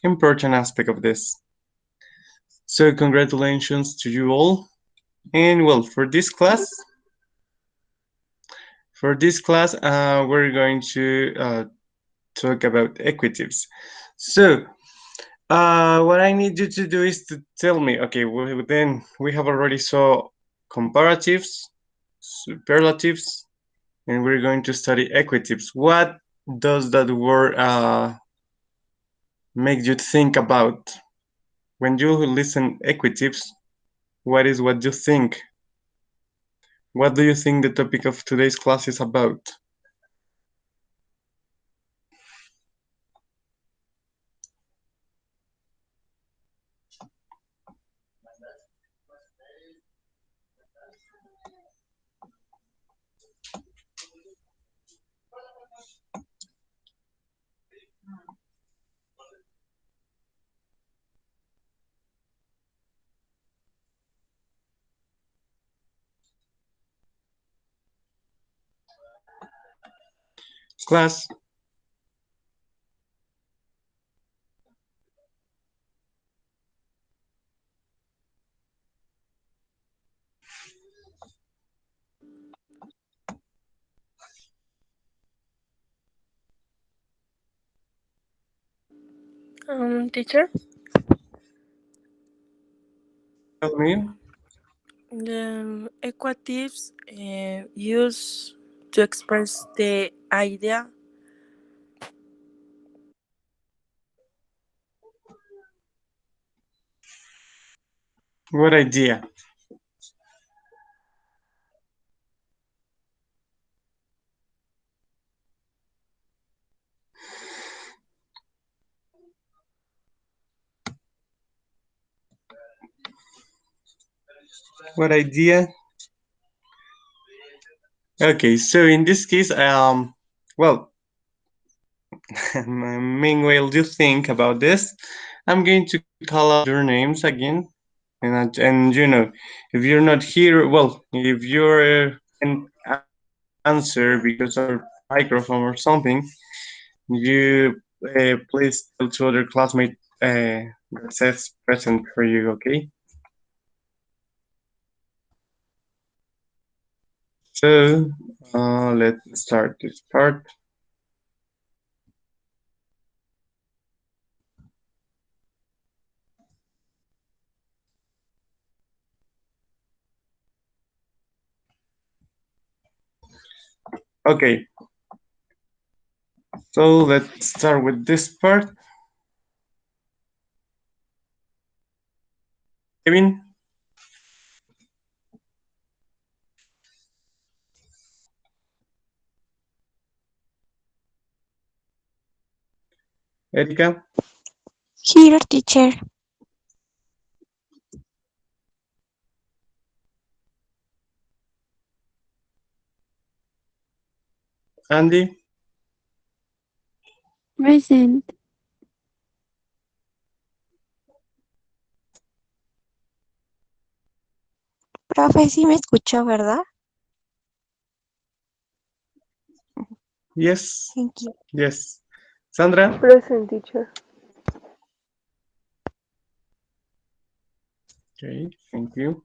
important aspect of this. So congratulations to you all. And well, for this class, we're going to talk about equitives. So what I need you to do is to tell me. Okay, then we have already saw comparatives, superlatives, and we're going to study equitives. What does that word make you think about when you listen equitives? What is what you think? What do you think the topic of today's class is about? Class, Teacher, tell me the equatives use to express the idea. what idea? What idea? Okay, so in this case, well, meanwhile you think about this, I'm going to call out your names again, and if you're not here, well, if you're an answer because of your microphone or something, you please tell to other classmate that says present for you, okay? So let's start this part. Okay, so let's start with this part. Kevin, Erika, Here, teacher. Andy, Present. Profe, sí me escuchó, ¿verdad? yes, Thank you. yes. Sandra, Present, teacher. okay, thank you.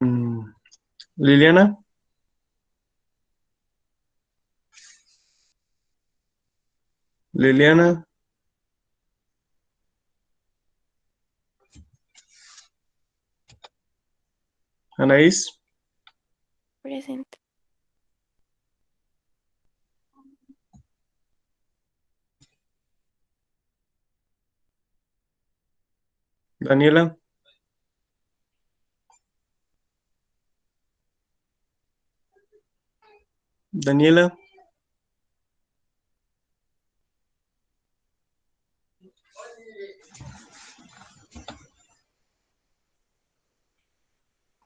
Mm, Liliana, Liliana, Anaís, Present. Daniela, Daniela,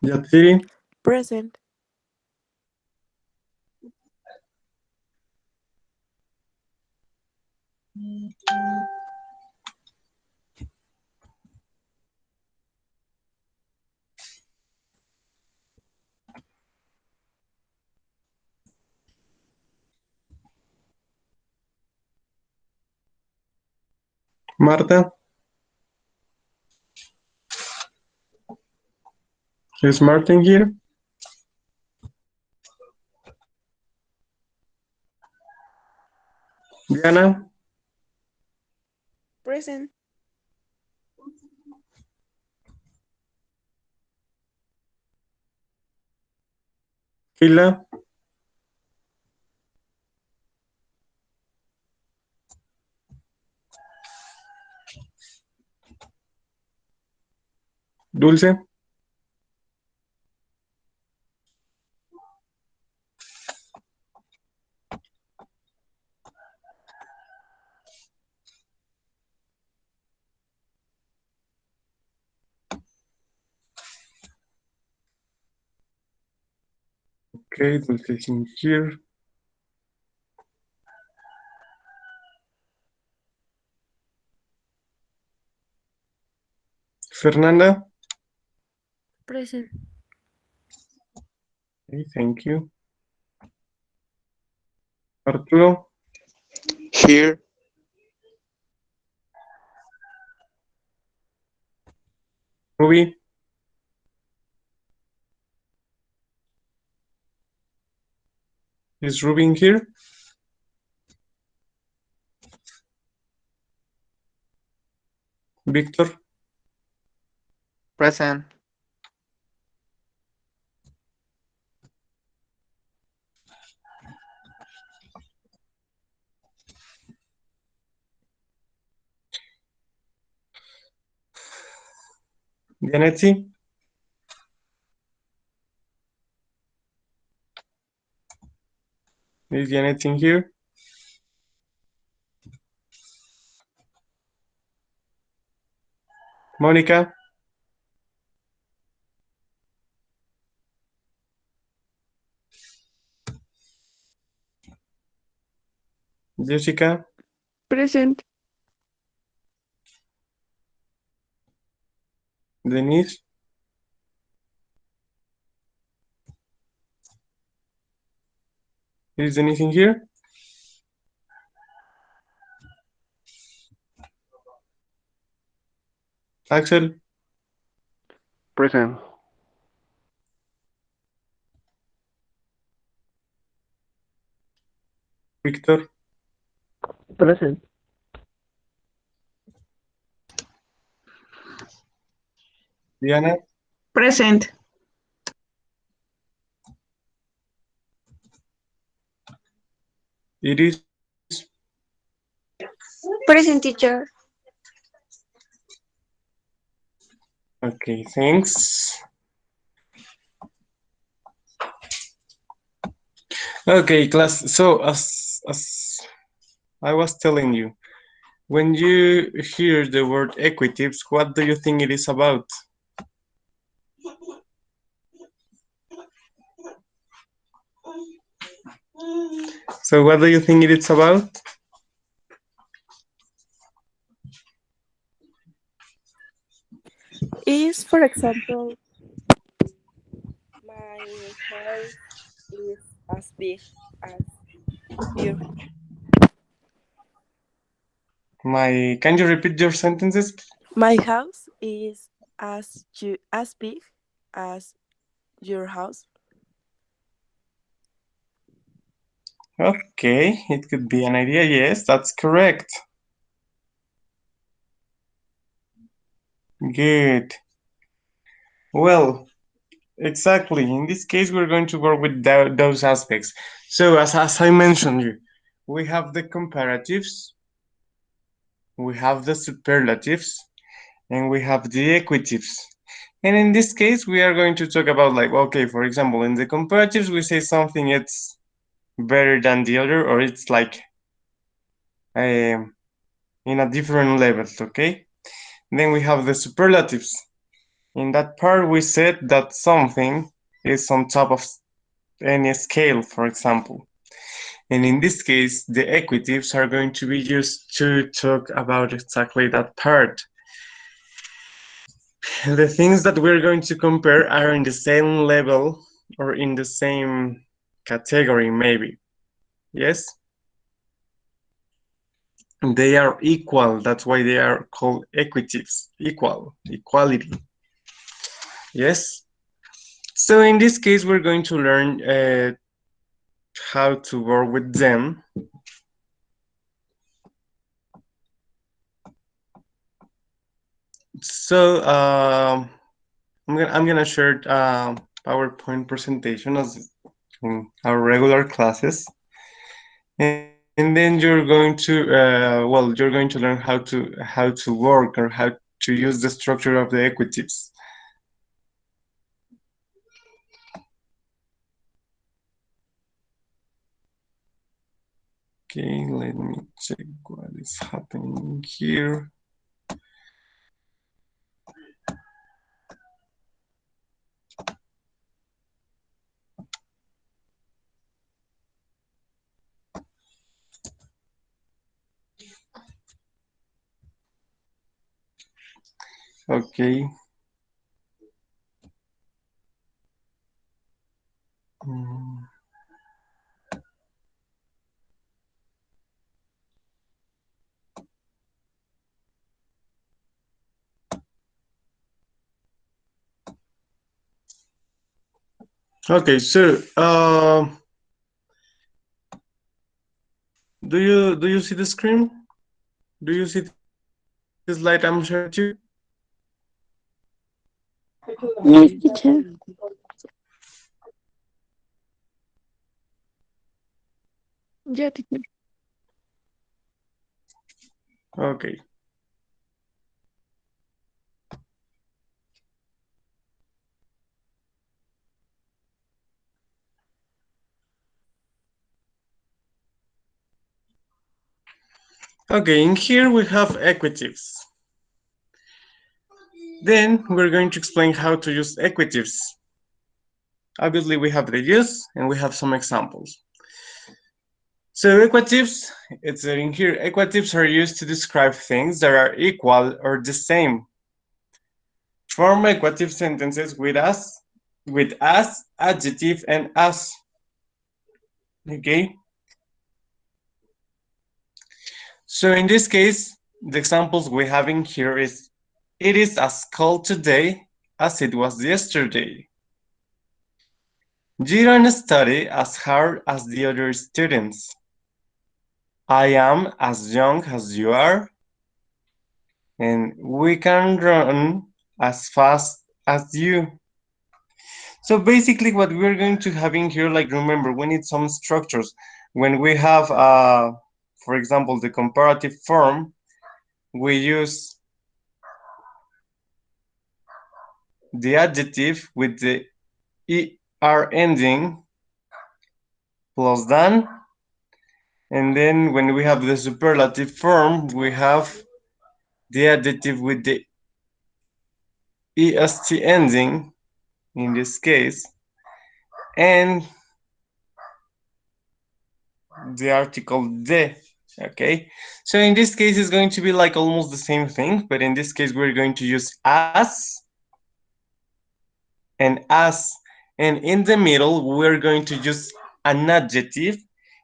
Yatsiri, Present. Marta, is Martin here? Diana, Present. Hila, Dulce. Okay, Dulce is in here. Fernanda, Present. okay, thank you. Arturo, Here. Ruby, is Ruby in here? Victor, Present. Janetti, is Janet in here? Monica, Jessica, Present. Denise, is Denise in here? Axel, Present. Victor, Present. Diana, Present. Iris. Present, teacher. Okay, thanks. Okay, class. So as I was telling you, when you hear the word equitives, what do you think it is about? So what do you think it is about? Is, for example, my house is as big as your Can you repeat your sentences? my house is as big as your house. Okay, it could be an idea. Yes, that's correct. Good. Well, exactly. In this case, we're going to work with those aspects. So as I mentioned you, we have the comparatives, we have the superlatives, and we have the equitives. And in this case, we are going to talk about like, okay, for example, in the comparatives, we say something it's better than the other, or it's like in a different level, okay? Then we have the superlatives. In that part, we said that something is on top of any scale, for example. And in this case, the equitives are going to be used to talk about exactly that part. The things that we're going to compare are in the same level or in the same category, maybe. Yes? They are equal. That's why they are called equatives. Equal, equality. Yes. So in this case, we're going to learn how to work with them. So I'm gonna share PowerPoint presentation as in our regular classes, and then you're going to well, you're going to learn how to work or how to use the structure of the equatives. Okay, let me check what is happening here. Okay. Mm, Okay, so do you see the screen? Do you see this light I'm sharing with you? Yes, teacher. Yeah, teacher. Okay. Okay, in here we have equatives. Then we're going to explain how to use equatives. Obviously, we have the use and we have some examples. So equatives, it's in here. Equatives are used to describe things that are equal or the same. Form equative sentences with as, adjective, and as. Okay. So in this case, the examples we have in here is, it is as cold today as it was yesterday. You don't study as hard as the other students. I am as young as you are, and we can run as fast as you. So basically what we're going to have in here, like remember, we need some structures. When we have, for example, the comparative form, we use the adjective with the er ending plus than, and then when we have the superlative form, we have the adjective with the est ending in this case, and the article de. Okay, so in this case it's going to be like almost the same thing, but in this case we're going to use as, and in the middle we're going to use an adjective,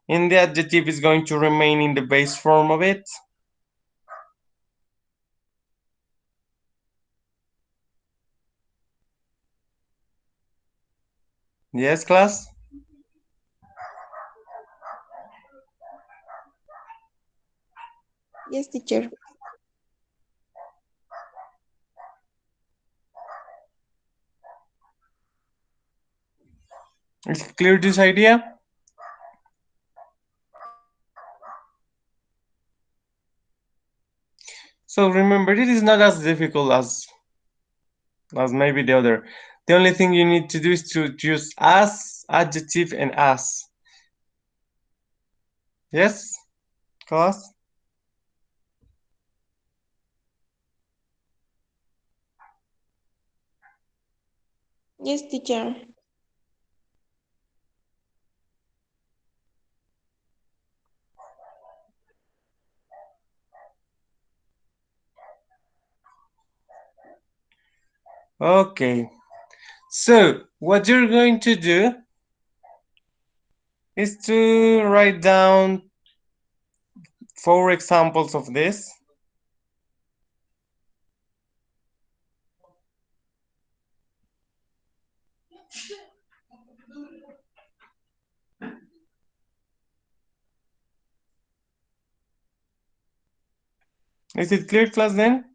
and the adjective is going to remain in the base form of it. Yes, class? Yes, teacher. Is it clear this idea? So remember, it is not as difficult as maybe the other. The only thing you need to do is to use as, adjective, and as. Yes, class? Yes, teacher. Okay. So what you're going to do is to write down four examples of this. Is it clear, class, then?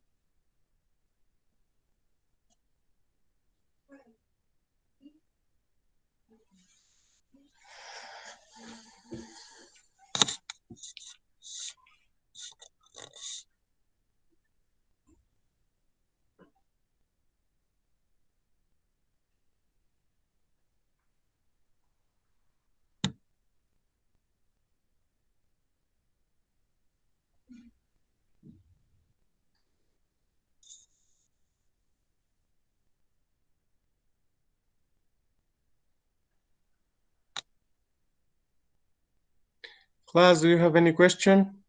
Class, do you have any question?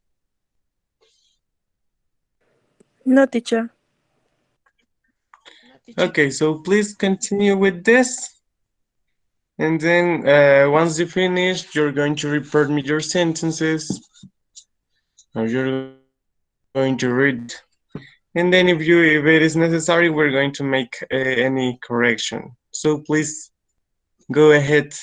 No, teacher. No, teacher. Okay, so please continue with this. And then once you finish, you're going to report me your sentences, or you're going to read it. And then if it is necessary, we're going to make any correction. So please go ahead.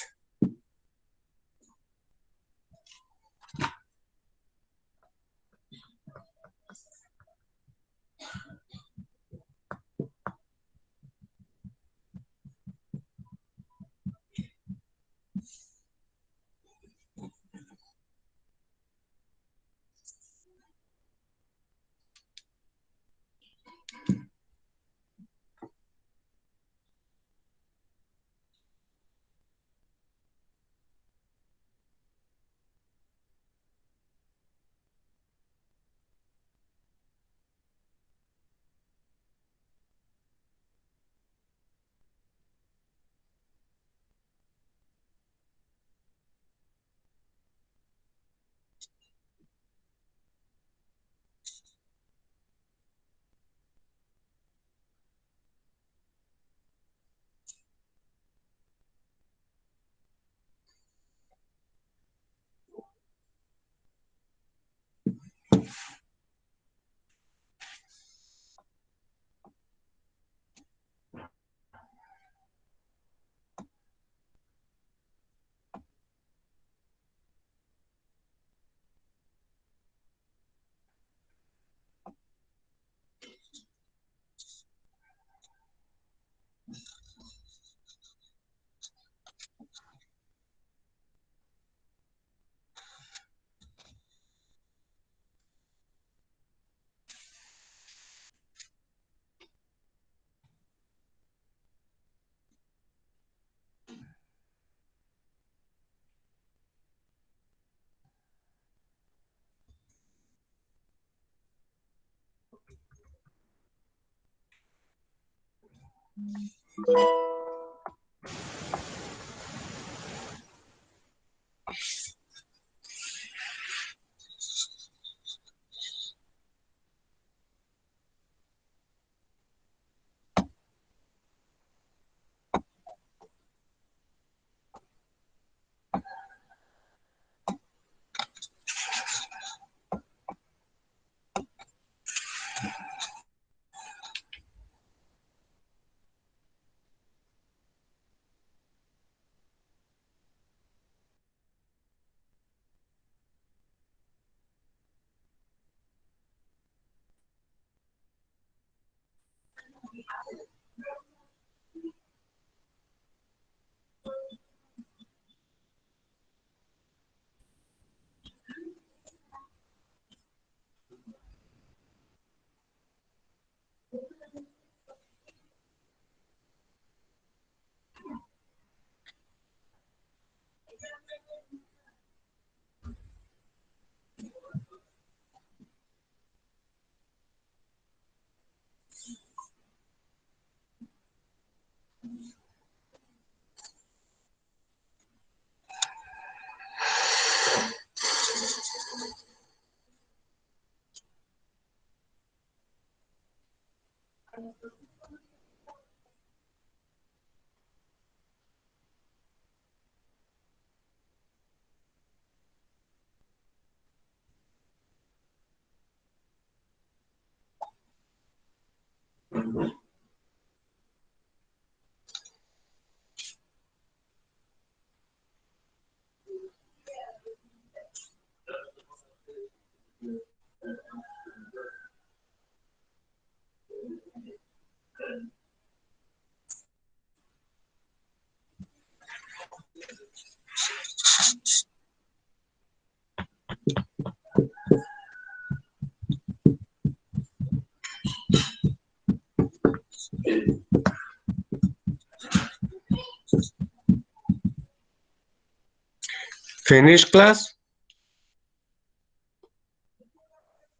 Finish class?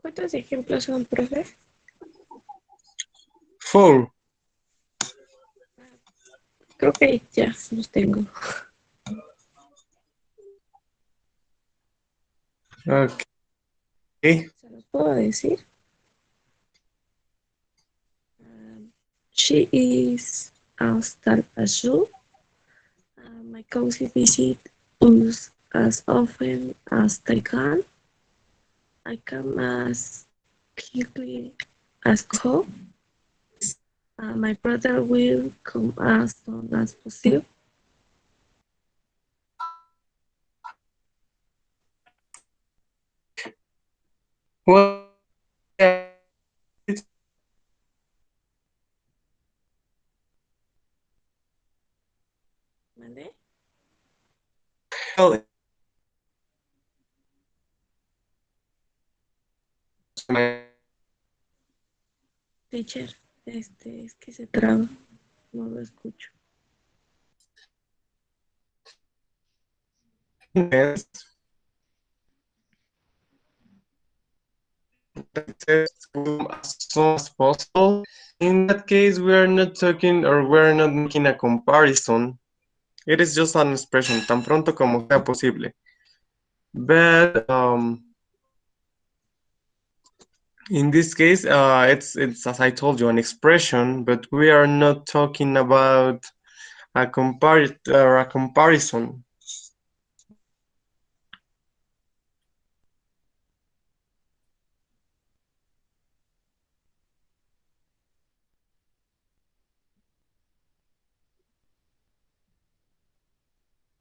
¿Cuántos ejemplos son, profe? 4. Creo que ya los tengo. Okay. ¿Se los puedo decir? She is as tall as you. My cozy visit us as often as they can. I come as quickly as go. My brother will come as soon as possible. Well, ¿Vale? well, Teacher, es que se traba, no lo escucho. as soon as possible. In that case, we are not talking or we're not making a comparison. It is just an expression, tan pronto como sea posible. But in this case, it's as I told you, an expression, but we are not talking about a comparison.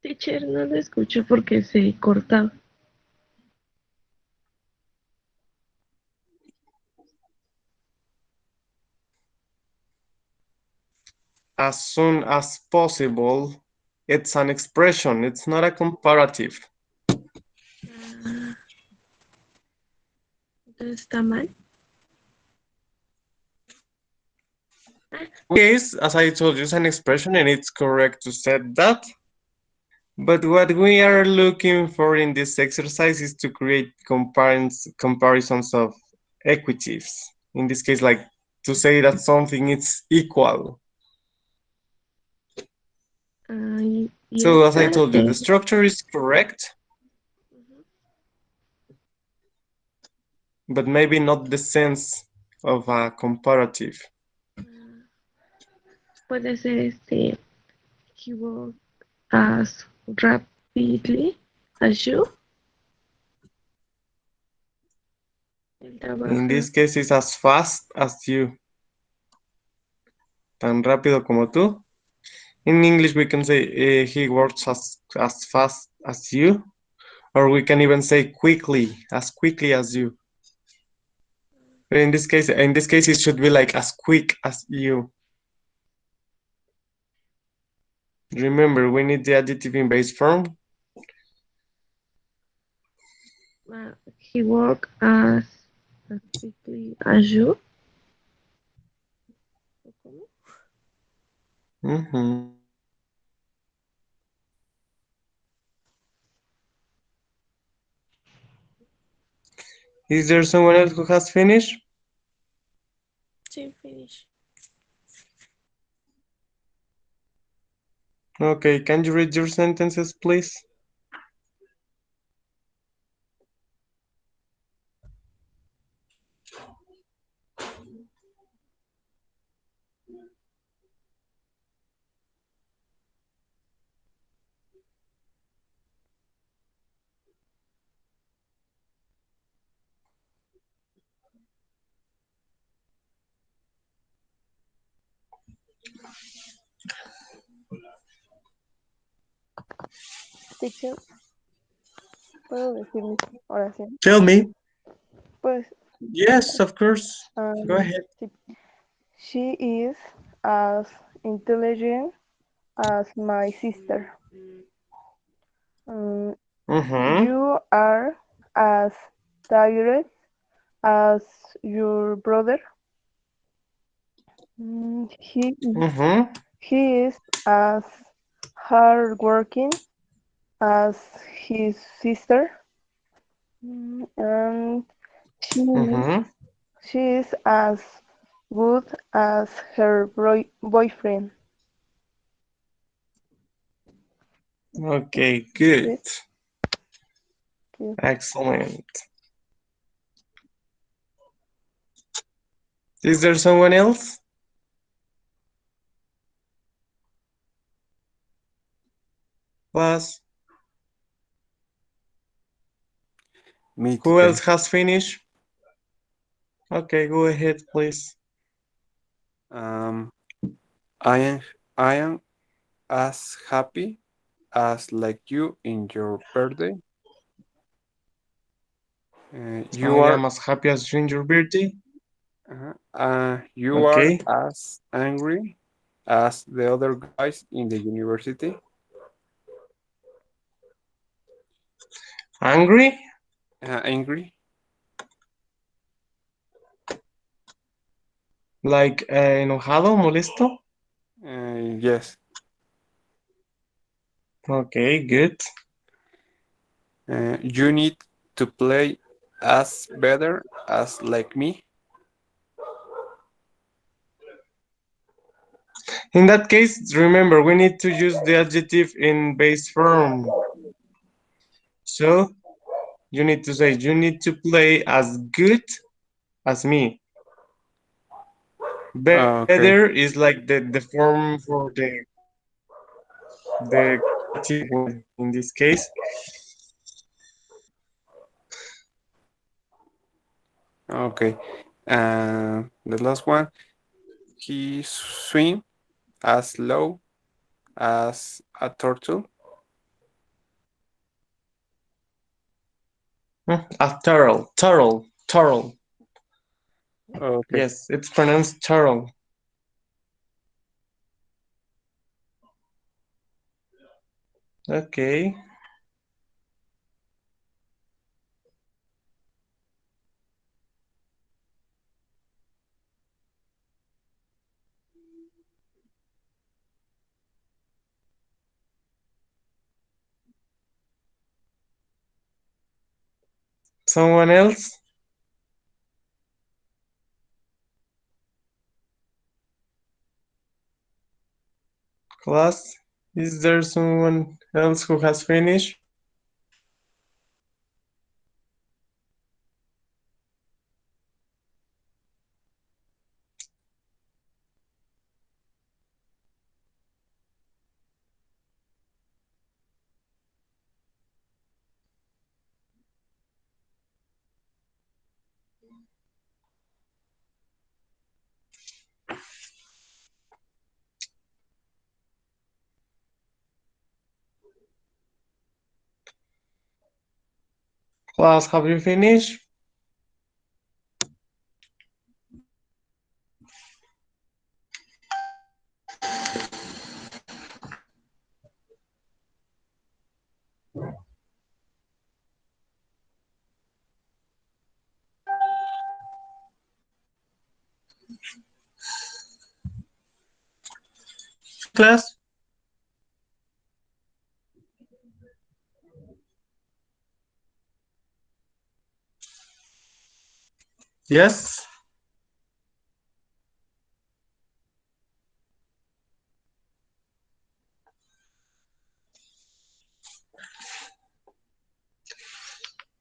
Teacher, no lo escucho porque se corta. As soon as possible, it's an expression, it's not a comparative. Ah, entonces está mal. Yes, as I told you, it's an expression and it's correct to say that. But what we are looking for in this exercise is to create comparisons of equitives. In this case, like to say that something is equal. Y So as I esta told you, the structure is correct, but maybe not the sense of a comparative. puede ser he walked as rapidly as you. Él In trabaja. this case, it's as fast as you. Tan rápido como tú. In English, we can say he works as fast as you, or we can even say quickly as you. But in this case, it should be like as quick as you. Remember, we need the adjective in base form. He worked as quickly as you. Mhm. Is there someone else who has finished? Sí, finish. Okay, can you read your sentences, please? Teacher, ¿puedo decir mi oración? Tell me. Pues, Yes, of course. Go um, ahead. sí. She is as intelligent as my sister. Um, Mm-hmm. you are as tired as your brother. Mm-hmm. He is as hardworking as his sister. And she is, Mm-hmm. she is as good as her boyfriend. Okay, good. Yes, yes. Excellent. Is there someone else? Class? Me, Who else teacher. has finished? Okay, go ahead, please. Um, I am I am as happy as like you in your birthday. I You are am as happy as you in your birthday. you are Okay. as angry as the other guys in the university. Angry? Angry. Like enojado, molesto? Yes. Okay, good. You need to play as better as like me. In that case, remember, we need to use the adjective in base form. So, you need to say, you need to play as good as me. Better Okay. is like the form for the qualitative one in this case. Okay. The last one. He swim as low as a turtle. A turtle, turtle, turtle. Okay. Yes, it's pronounced turtle. Okay. Someone else? Class? Is there someone else who has finished? Class, have you finished? Class? Yes?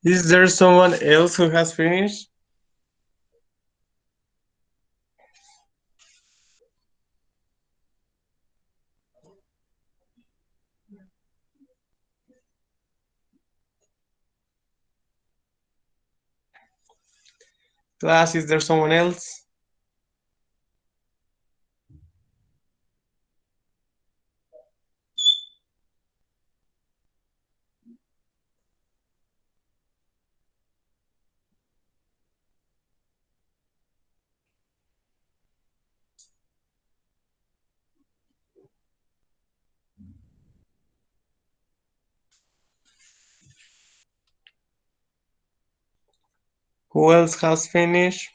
Is there someone else who has finished? Class, is there someone else? Who else has finished?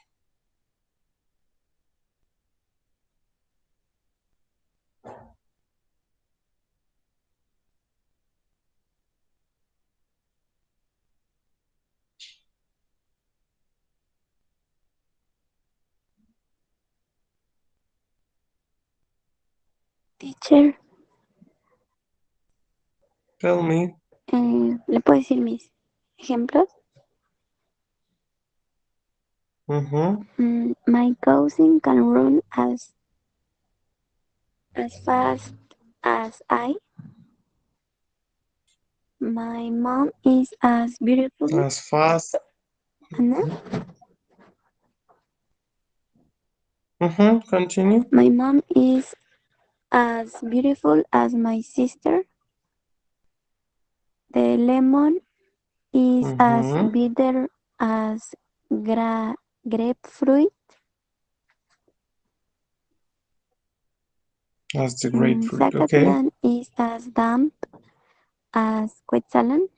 Teacher, Tell me. ¿le puedo decir mis ejemplos? Mm-hmm. My cousin can run as fast as I. My mom is as beautiful. As fast. Anna? Mm-hmm. Continue. My mom is as beautiful as my sister. The lemon is as Mm-hmm. bitter as grapefruit. As the grapefruit. Okay. Zacatlán is as damp as Quetzalan.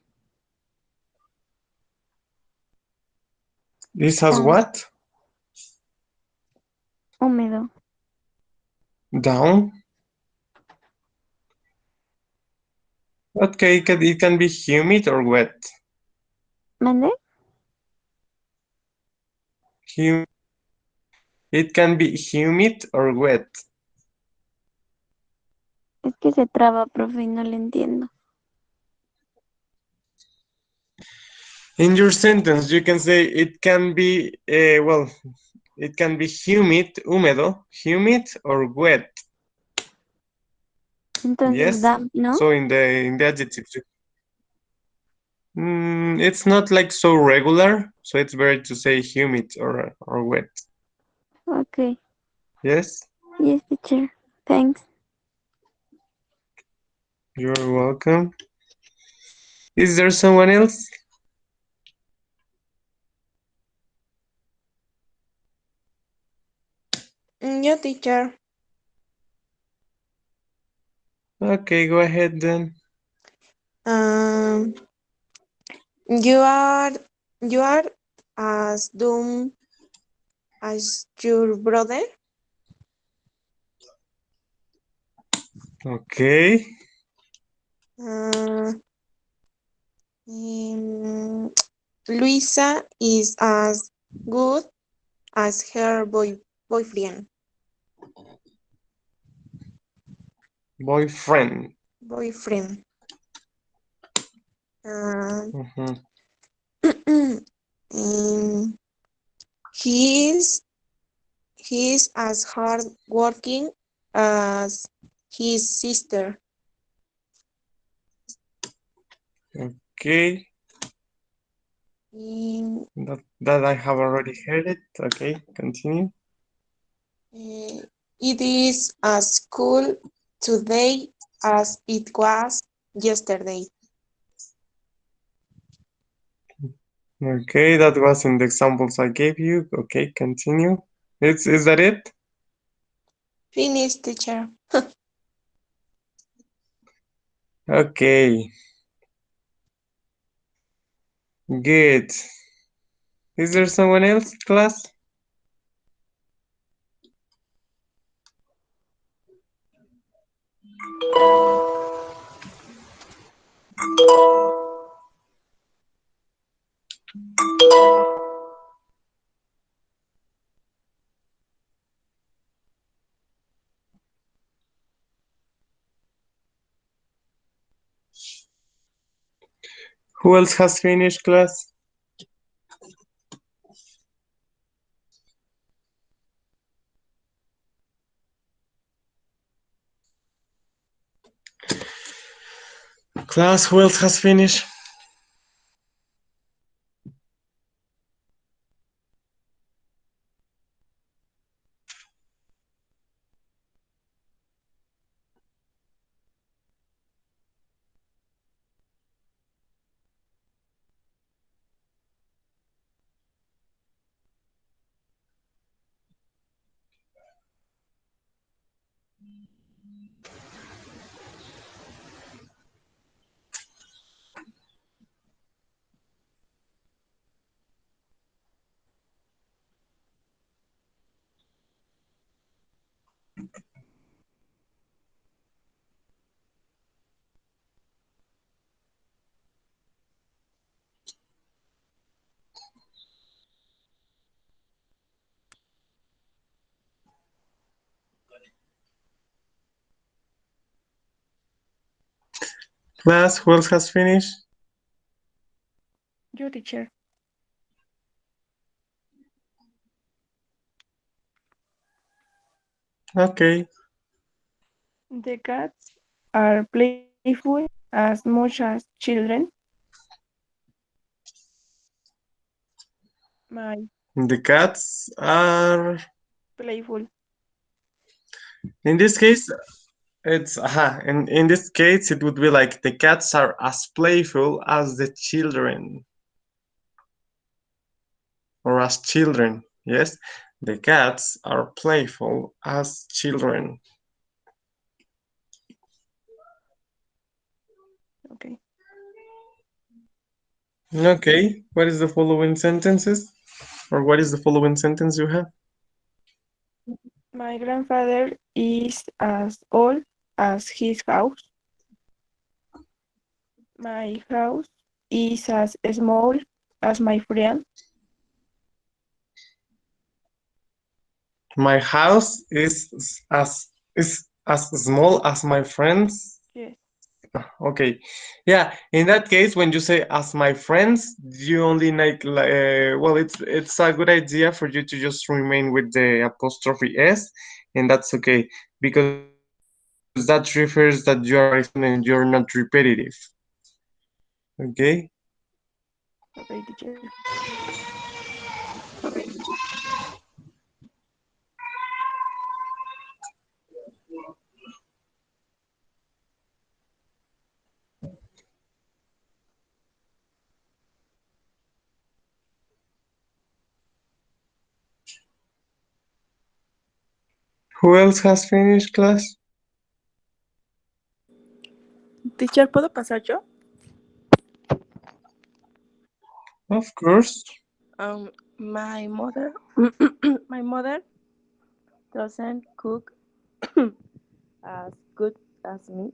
This has Uh, what? húmedo. Down. Okay, it can be humid or wet. ¿Mande? Hum it can be humid or wet. Es que se traba, profe, y no le entiendo. In your sentence, you can say it can be, well, it can be humid, húmedo, humid or wet. Entonces, Yes. damp, ¿no? So in the adjectives, it's not like so regular. So it's better to say humid or wet. Okay. Yes. Yes, teacher. Thanks. You're welcome. Is there someone else? Yo, teacher. Okay, go ahead then. Um, you are you are as dumb as your brother. Okay. Uh, um, Luisa is as good as her boyfriend. Boyfriend. Boyfriend. Uh, Mhm. um, he is he is as hard working as his sister. Okay. Um, That I have already heard it. Okay, continue. it is as cool today as it was yesterday. Okay, that was in the examples I gave you. Okay, continue. Is that it? Finish, teacher. Okay, good. Is there someone else, class? Who else has finished, class? Class, who else has finished? Class, who else has finished? You, teacher. Okay. The cats are playful as much as children. My The cats are, playful. in this case, it's, in this case, it would be like the cats are as playful as the children, or as children. Yes, the cats are playful as children. Okay. Okay, what is the following sentences? Or what is the following sentence you have? My grandfather is as old as his house. My house is as small as my friend. My house is as small as my friends. Yes. Okay, yeah. In that case, when you say "as my friends," you only well, it's a good idea for you to just remain with the apostrophe s, and that's okay because that refers that you are a student and you're not repetitive. Okay. Okay, teacher. Who else has finished class? Teacher, ¿puedo pasar yo? Of course. My mother, my mother doesn't cook as good as me.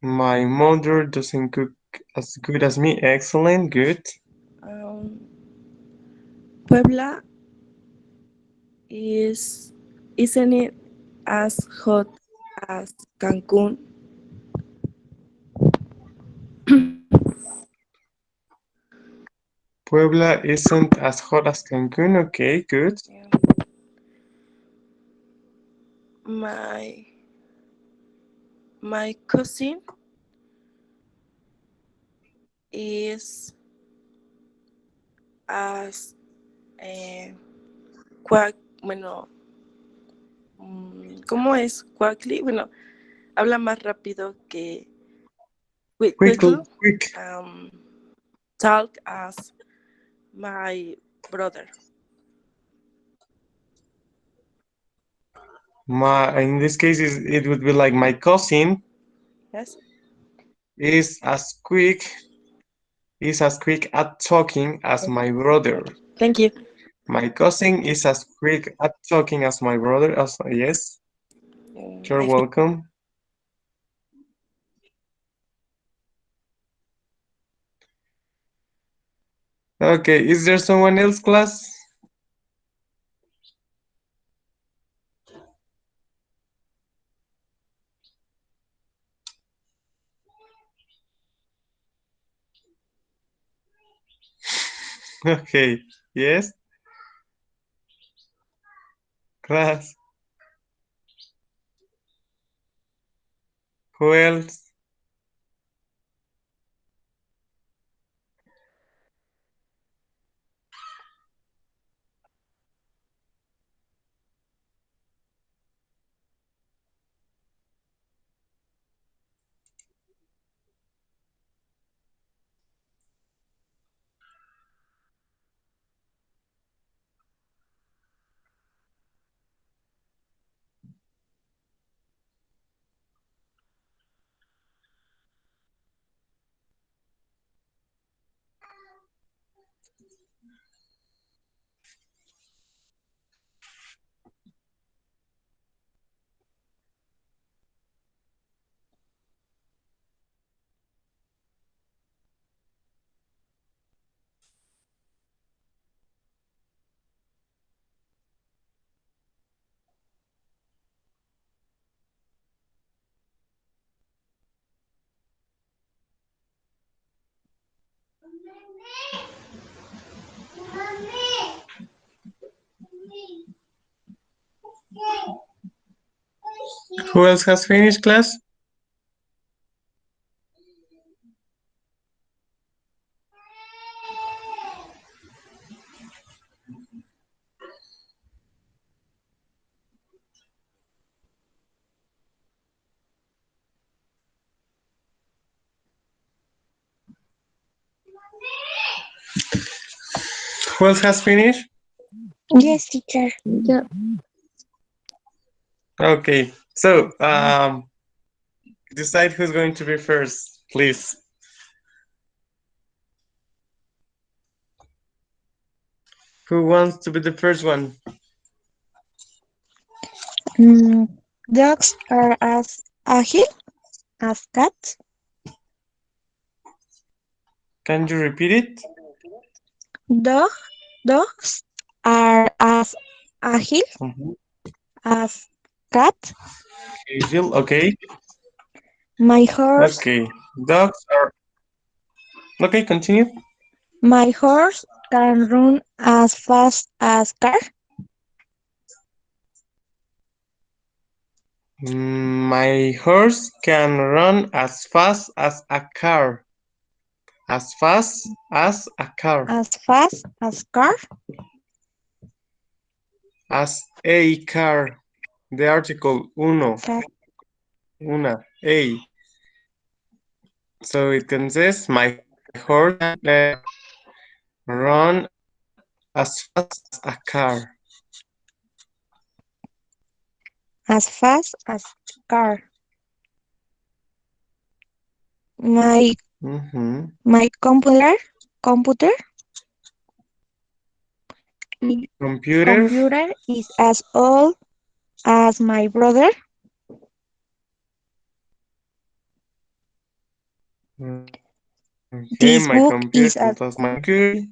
My mother doesn't cook as good as me. Excellent, good. Um, Puebla is isn't it as hot as Cancun? Puebla isn't as hot as Cancun. Okay, good. Yeah. My my cousin is as eh, bueno, ¿cómo es? Quackly, bueno, habla más rápido que Quick, Quickly, quick. um, talk as my brother. In this case, it would be like my cousin Yes. is as quick is as quick at talking as my brother. Thank you. My cousin is as quick at talking as my brother. As yes, you're I think welcome. Okay, is there someone else, class? Okay, yes, class. Who else? Who else has finished class? Who else has finished? Yes, teacher. Yeah. Okay, so decide who's going to be first, please. Who wants to be the first one? Mm, dogs are as agile as cats. Can you repeat it? Dog, dogs are as agile Mhm. as cat. Angel, okay. My horse, Okay. Dogs are okay, continue. my horse can run as fast as car. My horse can run as fast as a car. As fast as a car. As fast as car. As a car. The article uno, Car. una, a. So it can says my horse can run as fast as a car. As fast as car. My Mm-hmm. my computer Computer. computer is as old as my brother. Okay, This my book computer is is as my Mercury.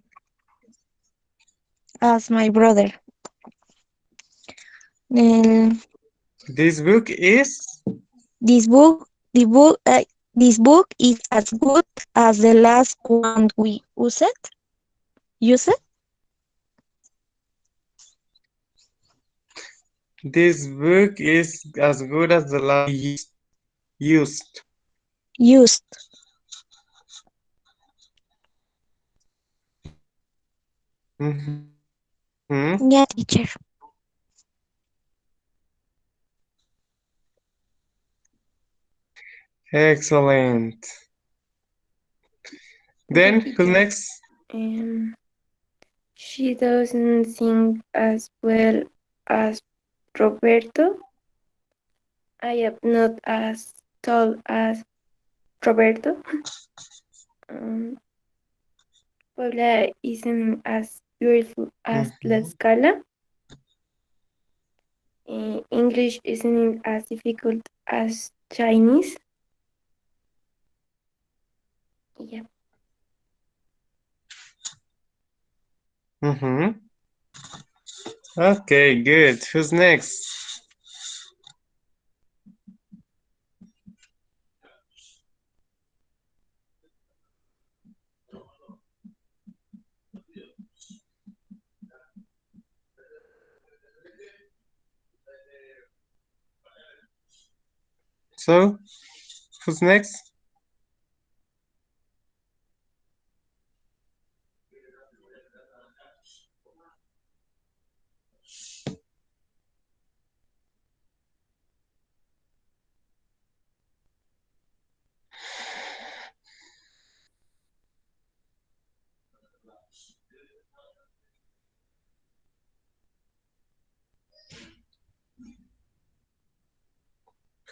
as my brother. Um, This book is. this book, this book is as good as the last one we used. Use it. This book is as good as the last used. Used. Mm-hmm. Yeah, teacher. Excellent. Yeah, Then who's teacher. next? Um, she doesn't sing as well as Roberto. I am not as tall as Roberto. Um, Paula isn't as beautiful as La Mhm. Scala. English isn't as difficult as Chinese. Yeah. Mm-hmm. Okay, good. Who's next? So, who's next?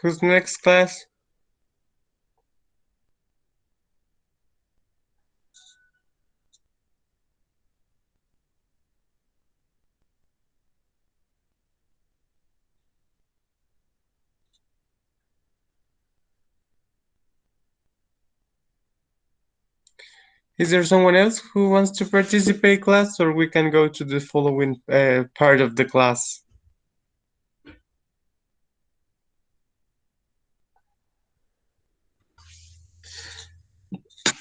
Who's next, class? Is there someone else who wants to participate, class, or we can go to the following part of the class?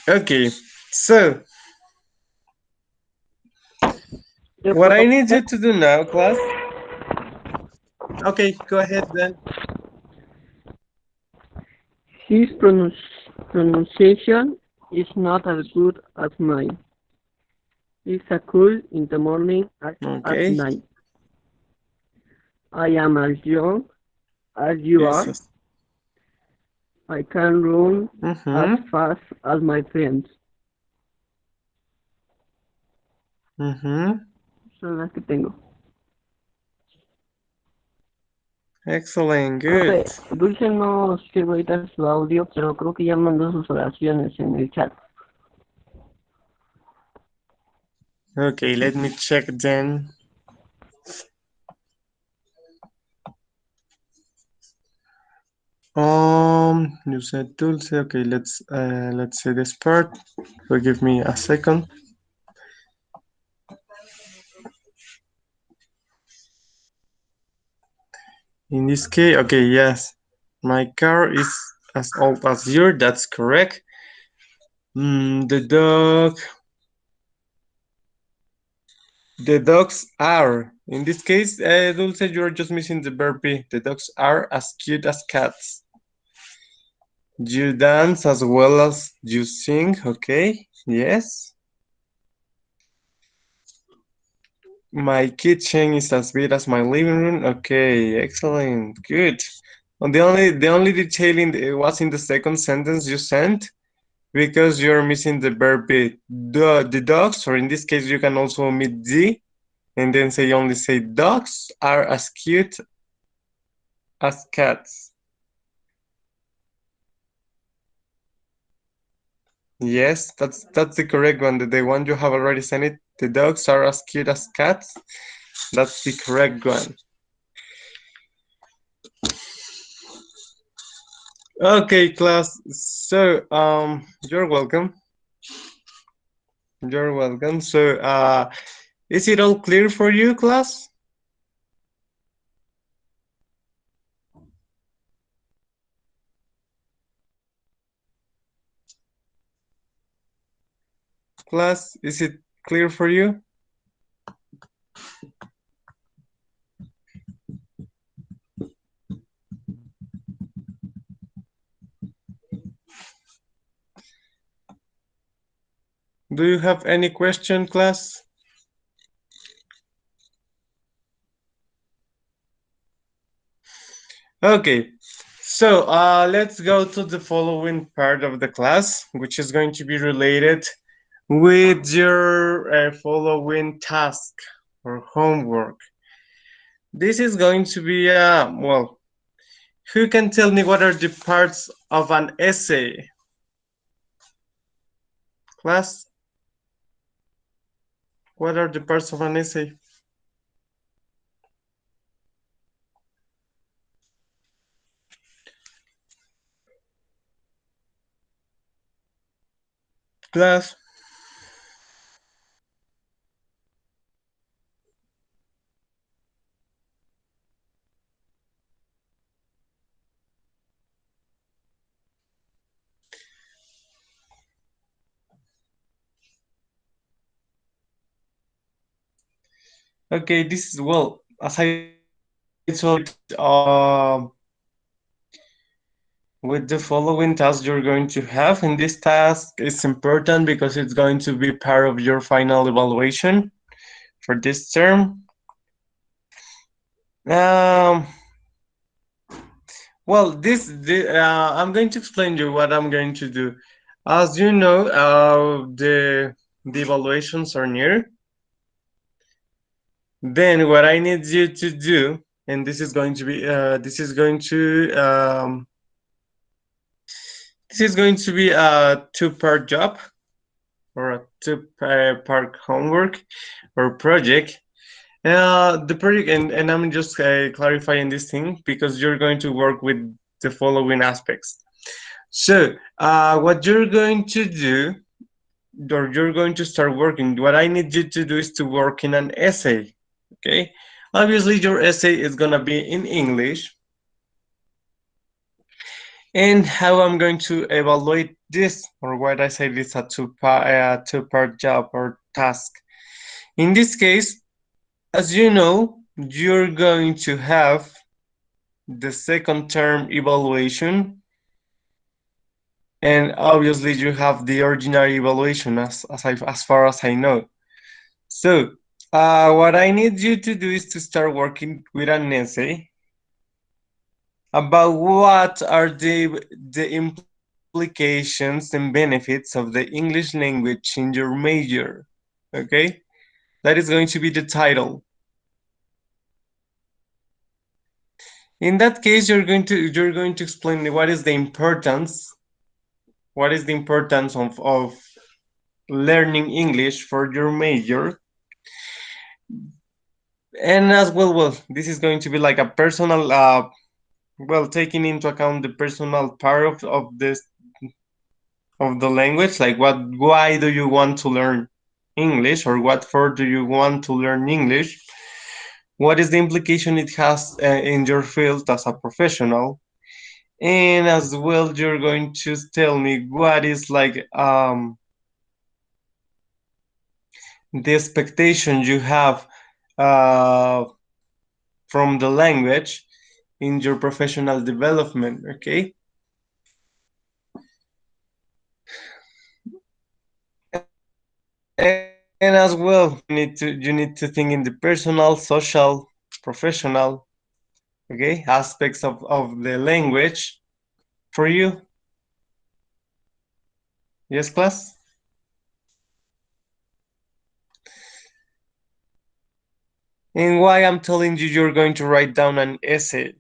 Okay, so what I need you to do now, class. Okay, go ahead then. His pronunciation is not as good as mine. It's a cool in the morning as at Okay. night. I am as young as you Yes. are. I can run as Mm-hmm. fast as my friends. Mm-hmm. Son las que tengo. Excellent. Good. Profe, Dulce no sirve ahorita su audio, pero creo que ya mandó sus oraciones en el chat. Okay, let me check then. You said Dulce. Okay, let's say this part. Forgive me a second. In this case, okay, yes, my car is as old as yours. That's correct. The dog. The dogs are. In this case, Dulce, you're just missing the verb be. The dogs are as cute as cats. You dance as well as you sing. Okay. Yes. My kitchen is as big as my living room. Okay, excellent, good. And the only detailing was in the second sentence you sent because you're missing the verb be. The dogs, or in this case you can also omit the and then say dogs are as cute as cats. Yes, that's the correct one. The one you have already sent it. The dogs are as cute as cats. That's the correct one. Okay, class. So, you're welcome. You're welcome. So, is it all clear for you, class? Class, is it clear for you? Do you have any question, class? Okay. So, let's go to the following part of the class, which is going to be related with your following task or homework. This is going to be, well, who can tell me what are the parts of an essay? Class, what are the parts of an essay? Class, okay, this is, well, as I told you, with the following task you're going to have, and this task is important because it's going to be part of your final evaluation for this term. Um, well, I'm going to explain you what I'm going to do. As you know, the evaluations are near. Then what I need you to do, and this is going to be a two-part job or a two-part homework or project. The project, and I'm just clarifying this thing because you're going to work with the following aspects. So, what you're going to do, or you're going to start working, what I need you to do is to work in an essay. Okay? Obviously, your essay is going to be in English. And how I'm going to evaluate this, or what I say this a two-part job or task. In this case, as you know, you're going to have the second term evaluation and obviously you have the ordinary evaluation as far as I know. So what I need you to do is to start working with an essay about what are the implications and benefits of the English language in your major. Okay, that is going to be the title. In that case, you're going to explain what is the importance of learning English for your major, and as well, this is going to be like a personal, well, taking into account the personal part of the language, like why do you want to learn English, or what for do you want to learn English? What is the implication it has in your field as a professional? And as well, you're going to tell me what is like the expectation you have uh, from the language in your professional development. Okay, and as well, you need to think in the personal, social, professional, okay, aspects of the language for you. Yes, class. And why I'm telling you you're going to write down an essay.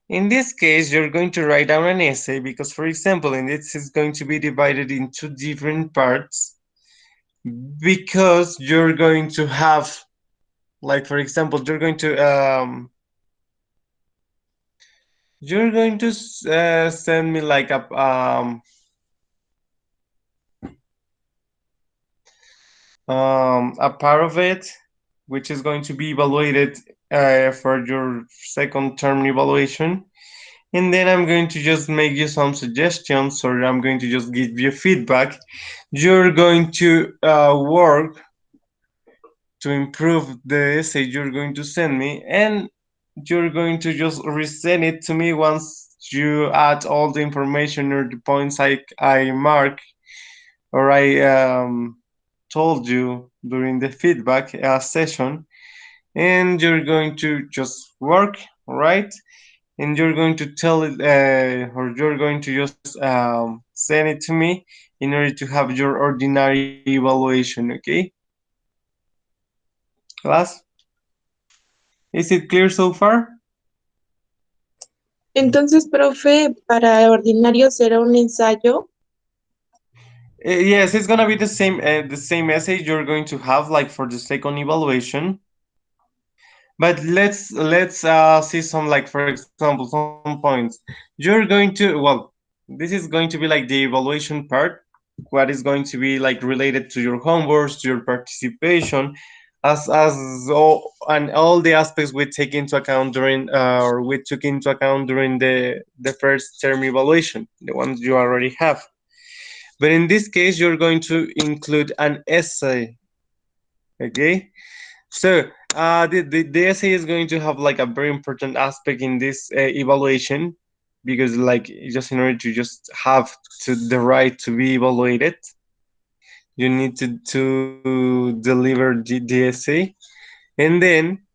In this case, you're going to write down an essay because, for example, and this is going to be divided into different parts because you're going to have, like, for example, you're going to send me like a part of it, which is going to be evaluated for your second term evaluation. And then I'm going to just make you some suggestions, or I'm going to just give you feedback. You're going to work to improve the essay you're going to send me, and you're going to just resend it to me once you add all the information or the points I mark or I told you during the feedback session, and you're going to just work, right? And you're going to tell it, or you're going to just send it to me in order to have your ordinary evaluation, okay? Class, is it clear so far? Entonces, profe, para ordinario será un ensayo. Yes, it's gonna be the same essay you're going to have like for the second evaluation. But let's see some, like, for example, some points. You're going to, well, this is going to be like the evaluation part, what is going to be like related to your homeworks, to your participation, as all the aspects we take into account during or we took into account during the first term evaluation, the ones you already have. But in this case, you're going to include an essay, okay? So the essay is going to have like a very important aspect in this evaluation, because like just in order to just have to the right to be evaluated, you need to deliver the essay. And then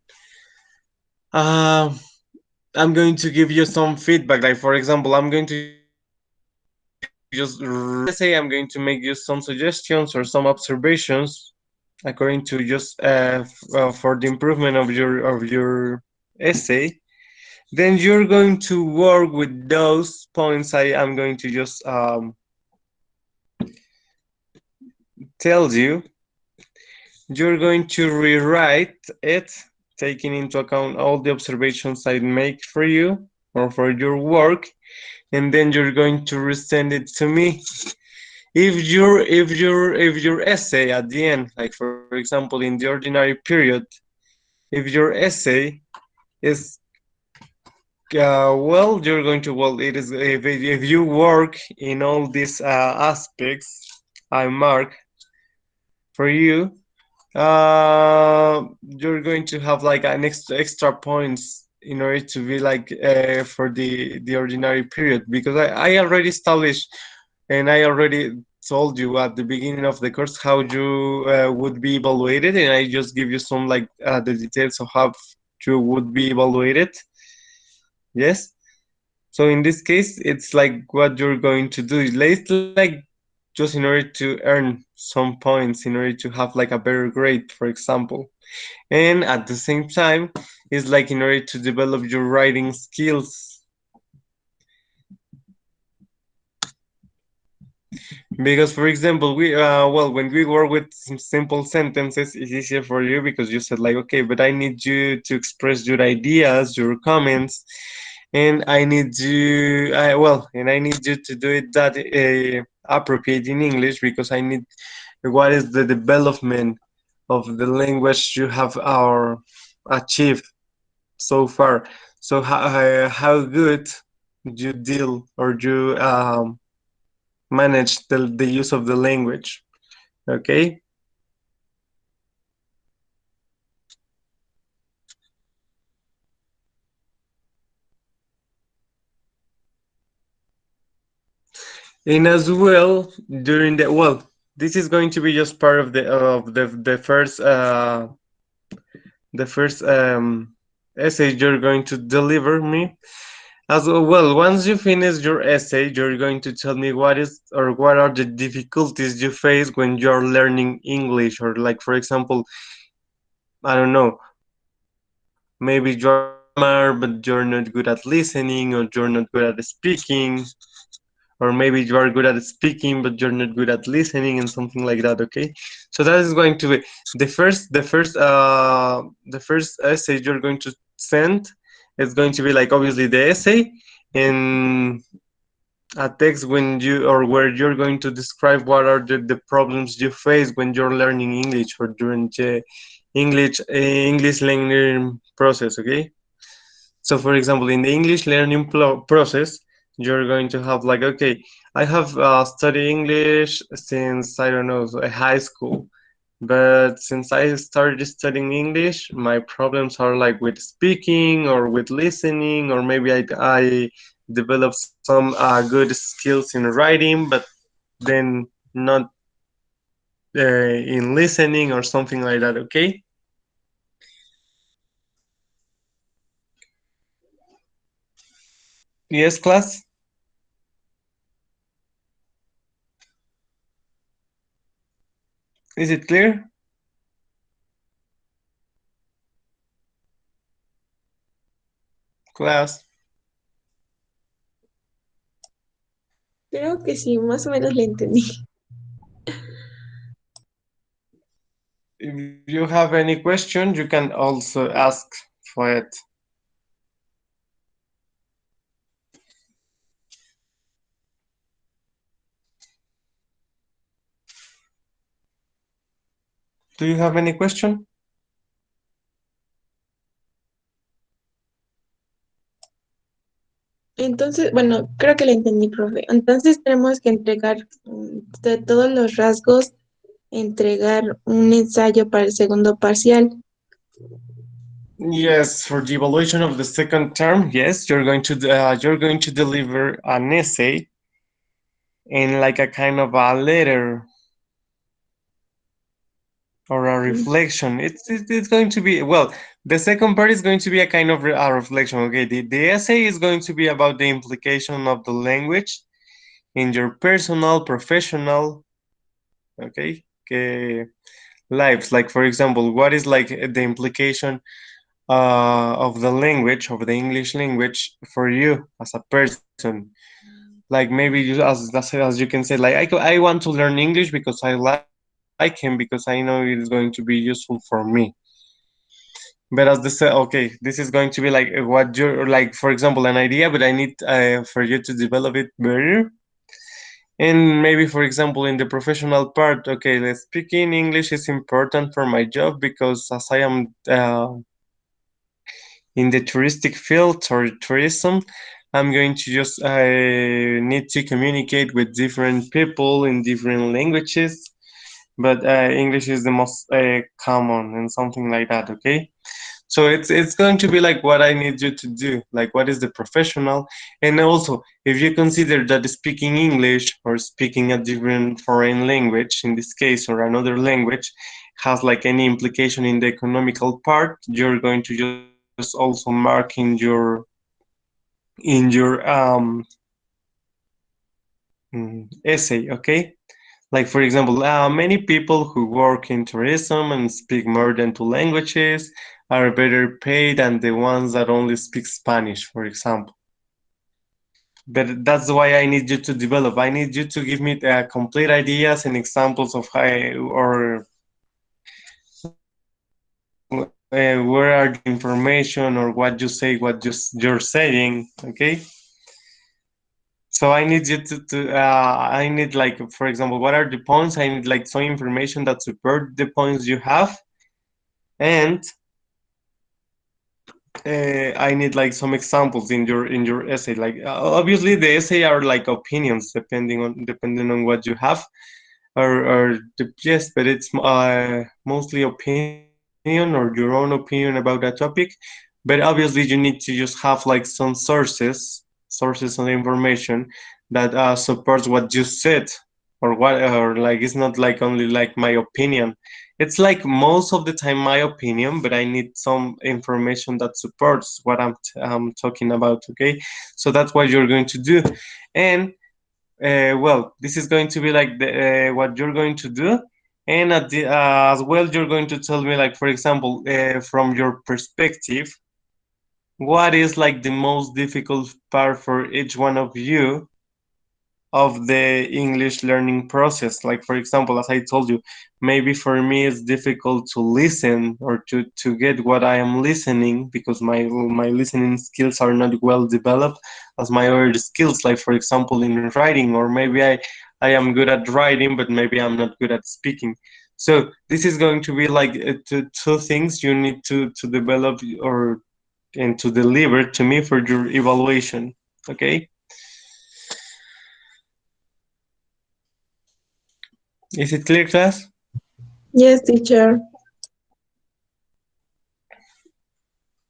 uh, I'm going to give you some feedback. Like, for example, I'm going to just essay, I'm going to make you some suggestions or some observations according to just for the improvement of your essay. Then you're going to work with those points I am going to just tell you. You're going to rewrite it, taking into account all the observations I make for you or for your work, and then you're going to resend it to me. If your essay at the end, like for example in the ordinary period, if your essay is well, you're going to, well, it is, if you work in all these aspects I mark for you, you're going to have like an extra points in order to be like for the ordinary period, because I already established and I already told you at the beginning of the course how you would be evaluated, and I just give you some like the details of how you would be evaluated. Yes. So in this case, it's like what you're going to do. It's like just in order to earn some points, in order to have like a better grade, for example. And at the same time, it's like in order to develop your writing skills. Because, for example, well, when we work with some simple sentences, it's easier for you because you said like, okay, but I need you to express your ideas, your comments, and I need you, and I need you to do it that appropriate in English because I need what is the development of the language you have achieved so far. So how good you deal or you manage the use of the language. Okay. And as well during this is going to be just part of the first essay you're going to deliver me. As well, once you finish your essay, you're going to tell me what are the difficulties you face when you're learning English, or like for example, I don't know, maybe you're grammar, but you're not good at listening, or you're not good at speaking, or maybe you are good at speaking, but you're not good at listening, and something like that. Okay, so that is going to be the first essay you're going to send. It's going to be like obviously the essay and a text when you or where you're going to describe what are the problems you face when you're learning English or during the English learning process. Okay, so for example, in the English learning process, you're going to have like, okay, I have studied English since I don't know, so high school, but since I started studying English, my problems are like with speaking or with listening, or maybe I developed some good skills in writing, but then not in listening or something like that. Okay. Yes, class. Is it clear? Class. Creo que sí, más o menos le entendí. If you have any question, you can also ask for it. Do you have any question? Entonces, bueno, creo que le entendí, profe. Entonces tenemos que entregar de todos los rasgos, entregar un ensayo para el segundo parcial. Yes, for the evaluation of the second term, yes, you're going to deliver an essay in like a kind of a letter or a reflection. It's going to be the second part is going to be a kind of a reflection. Okay, the essay is going to be about the implication of the language in your personal, professional, okay, lives. Like for example, what is like the implication of the language, of the English language for you as a person? Like maybe you, as you can say, like I want to learn English because I like him, because I know it is going to be useful for me. But as the say, okay, this is going to be like what you're like, for example, an idea, but I need for you to develop it better. And maybe, for example, in the professional part, okay, let's speaking English is important for my job because as I am in the touristic field or tourism, I'm going to just need to communicate with different people in different languages, but English is the most common and something like that. Okay, So it's going to be like what I need you to do, like what is the professional, and also if you consider that speaking English or speaking a different foreign language, in this case, or another language, has like any implication in the economical part, you're going to just also mark in your essay, okay? Like for example, many people who work in tourism and speak more than two languages are better paid than the ones that only speak Spanish, for example. But that's why I need you to develop. I need you to give me complete ideas and examples of how or where are the information or what you say, what you're saying, okay? So I need you I need like, for example, what are the points? I need like some information that support the points you have, and I need like some examples in your essay. Like obviously the essay are like opinions depending on what you have, or yes, but it's mostly opinion or your own opinion about that topic. But obviously you need to just have like some sources of information that supports what you said, or like it's not like only like my opinion. It's like most of the time my opinion, but I need some information that supports what I'm talking about. Okay, so that's what you're going to do, and well, this is going to be like what you're going to do, and as well, you're going to tell me, like for example, from your perspective, what is like the most difficult part for each one of you of the English learning process. Like for example, as I told you, maybe for me it's difficult to listen or to get what I am listening because my listening skills are not well developed as my other skills. Like for example, in writing, or maybe I am good at writing, but maybe I'm not good at speaking. So this is going to be like two things you need to develop or and to deliver to me for your evaluation. Okay, is it clear, class? Yes, teacher.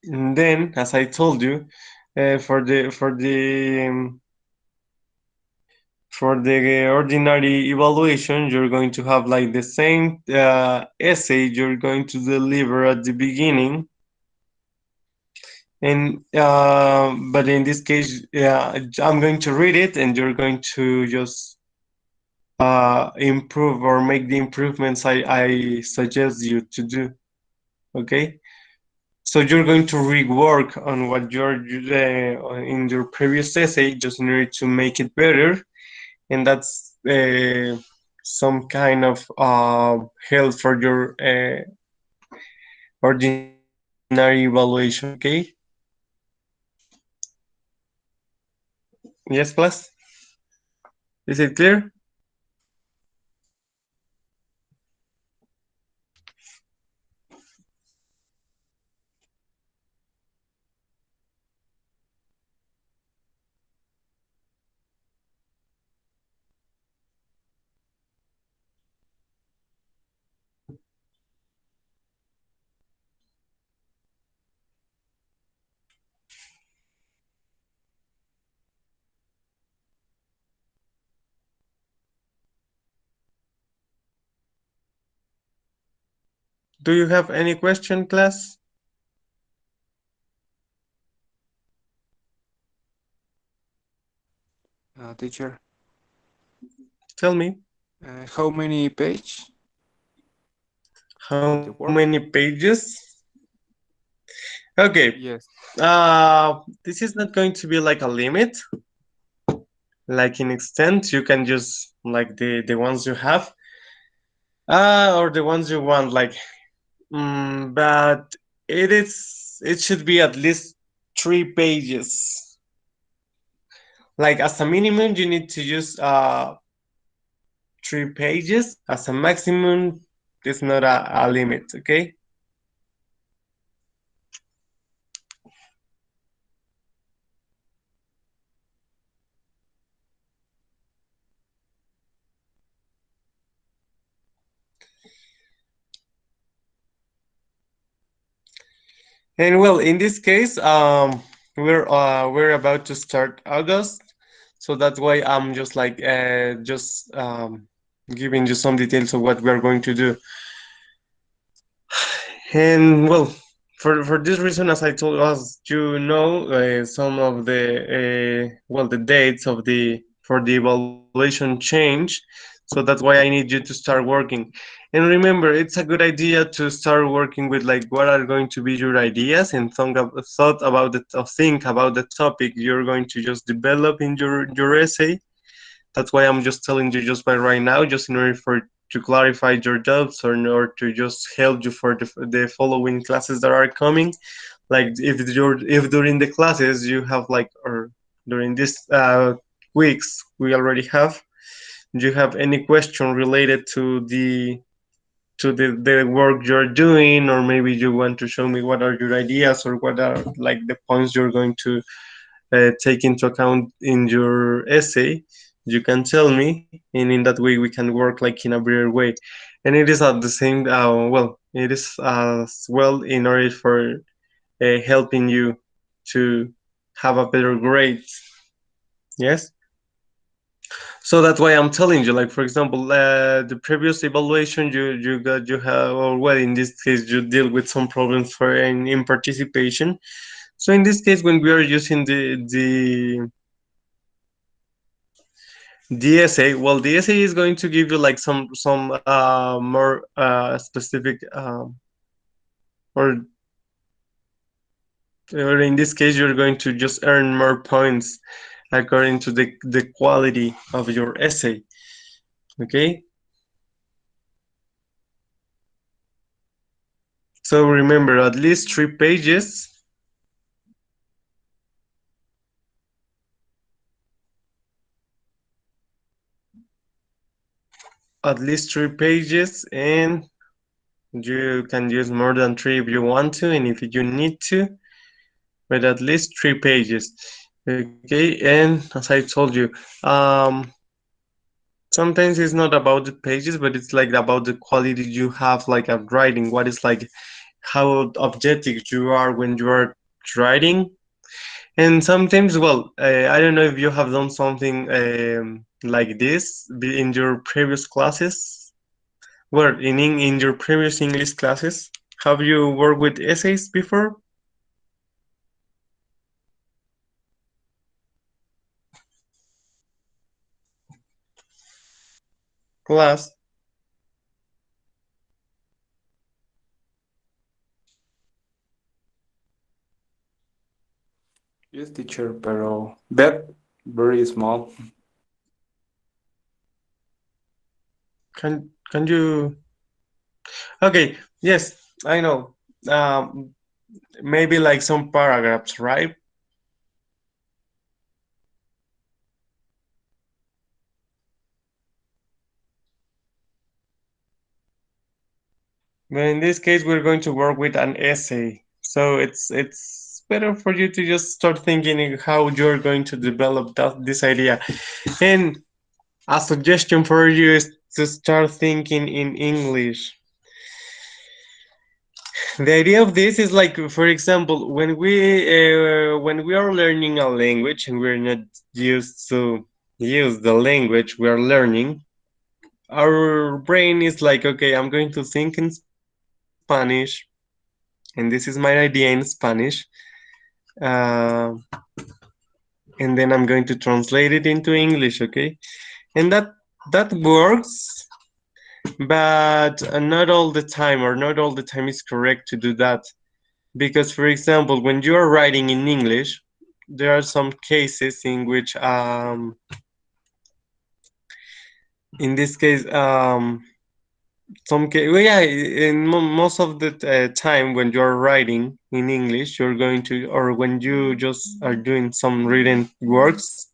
And then, as I told you, for the ordinary evaluation, you're going to have like the same essay you're going to deliver at the beginning, and but in this case, yeah, I'm going to read it, and you're going to just improve or make the improvements I suggest you to do. Okay. So you're going to rework on what you're in your previous essay just in order to make it better, and that's some kind of help for your ordinary evaluation. Okay. Yes, plus. Is it clear? Do you have any question, class? Teacher, Tell me. how many page How of the many work? pages? Okay. Yes. This is not going to be like a limit. Like in extent, you can just like the ones you have, or the ones you want. Like, but it should be at least 3 pages. Like as a minimum, you need to use 3 pages. As a maximum, it's not a limit. Okay. And well, in this case, we're about to start August, so that's why I'm just like just giving you some details of what we are going to do. And well, for this reason, as I told us, you know, some of the well, the dates of the for the evaluation change. So that's why I need you to start working. And remember, it's a good idea to start working with like what are going to be your ideas and think about the topic you're going to just develop in your essay. That's why I'm just telling you just by right now, just in order for to clarify your doubts or in order to just help you for the following classes that are coming. Like if during the classes you have like or during these weeks we already have, do you have any question related to the work you're doing, or maybe you want to show me what are your ideas or what are like the points you're going to take into account in your essay, you can tell me, and in that way we can work like in a better way. And it is at the same, it is as well in order for helping you to have a better grade. Yes. So that's why I'm telling you. Like for example, the previous evaluation you have, or well, in this case, you deal with some problems for in participation. So in this case, when we are using the essay, well, the essay is going to give you like some more specific or or in this case you're going to just earn more points according to the quality of your essay. Okay, so remember at least 3 pages, and you can use more than three if you want to and if you need to, but at least 3 pages. Okay, and as I told you, um sometimes it's not about the pages, but it's like about the quality you have like at writing, what is like how objective you are when you are writing. And sometimes, well, I don't know if you have done something like this in your previous classes, well, in your previous English classes. Have you worked with essays before? Class. Yes, teacher, pero that very small. Can you? Okay, yes, I know. Um, Maybe like some paragraphs, right? But in this case, we're going to work with an essay. So it's better for you to just start thinking how you're going to develop this idea. And a suggestion for you is to start thinking in English. The idea of this is like, for example, when we are learning a language and we're not used to use the language we are learning, our brain is like, okay, I'm going to think in Spanish, and this is my idea in Spanish, uh, and then I'm going to translate it into English, okay? And that works, but not all the time, or not all the time is correct to do that. Because, for example, when you are writing in English, there are some cases in which, in this case, well, yeah, in most of the time when you're writing in English, you're going to, or when you just are doing some written works,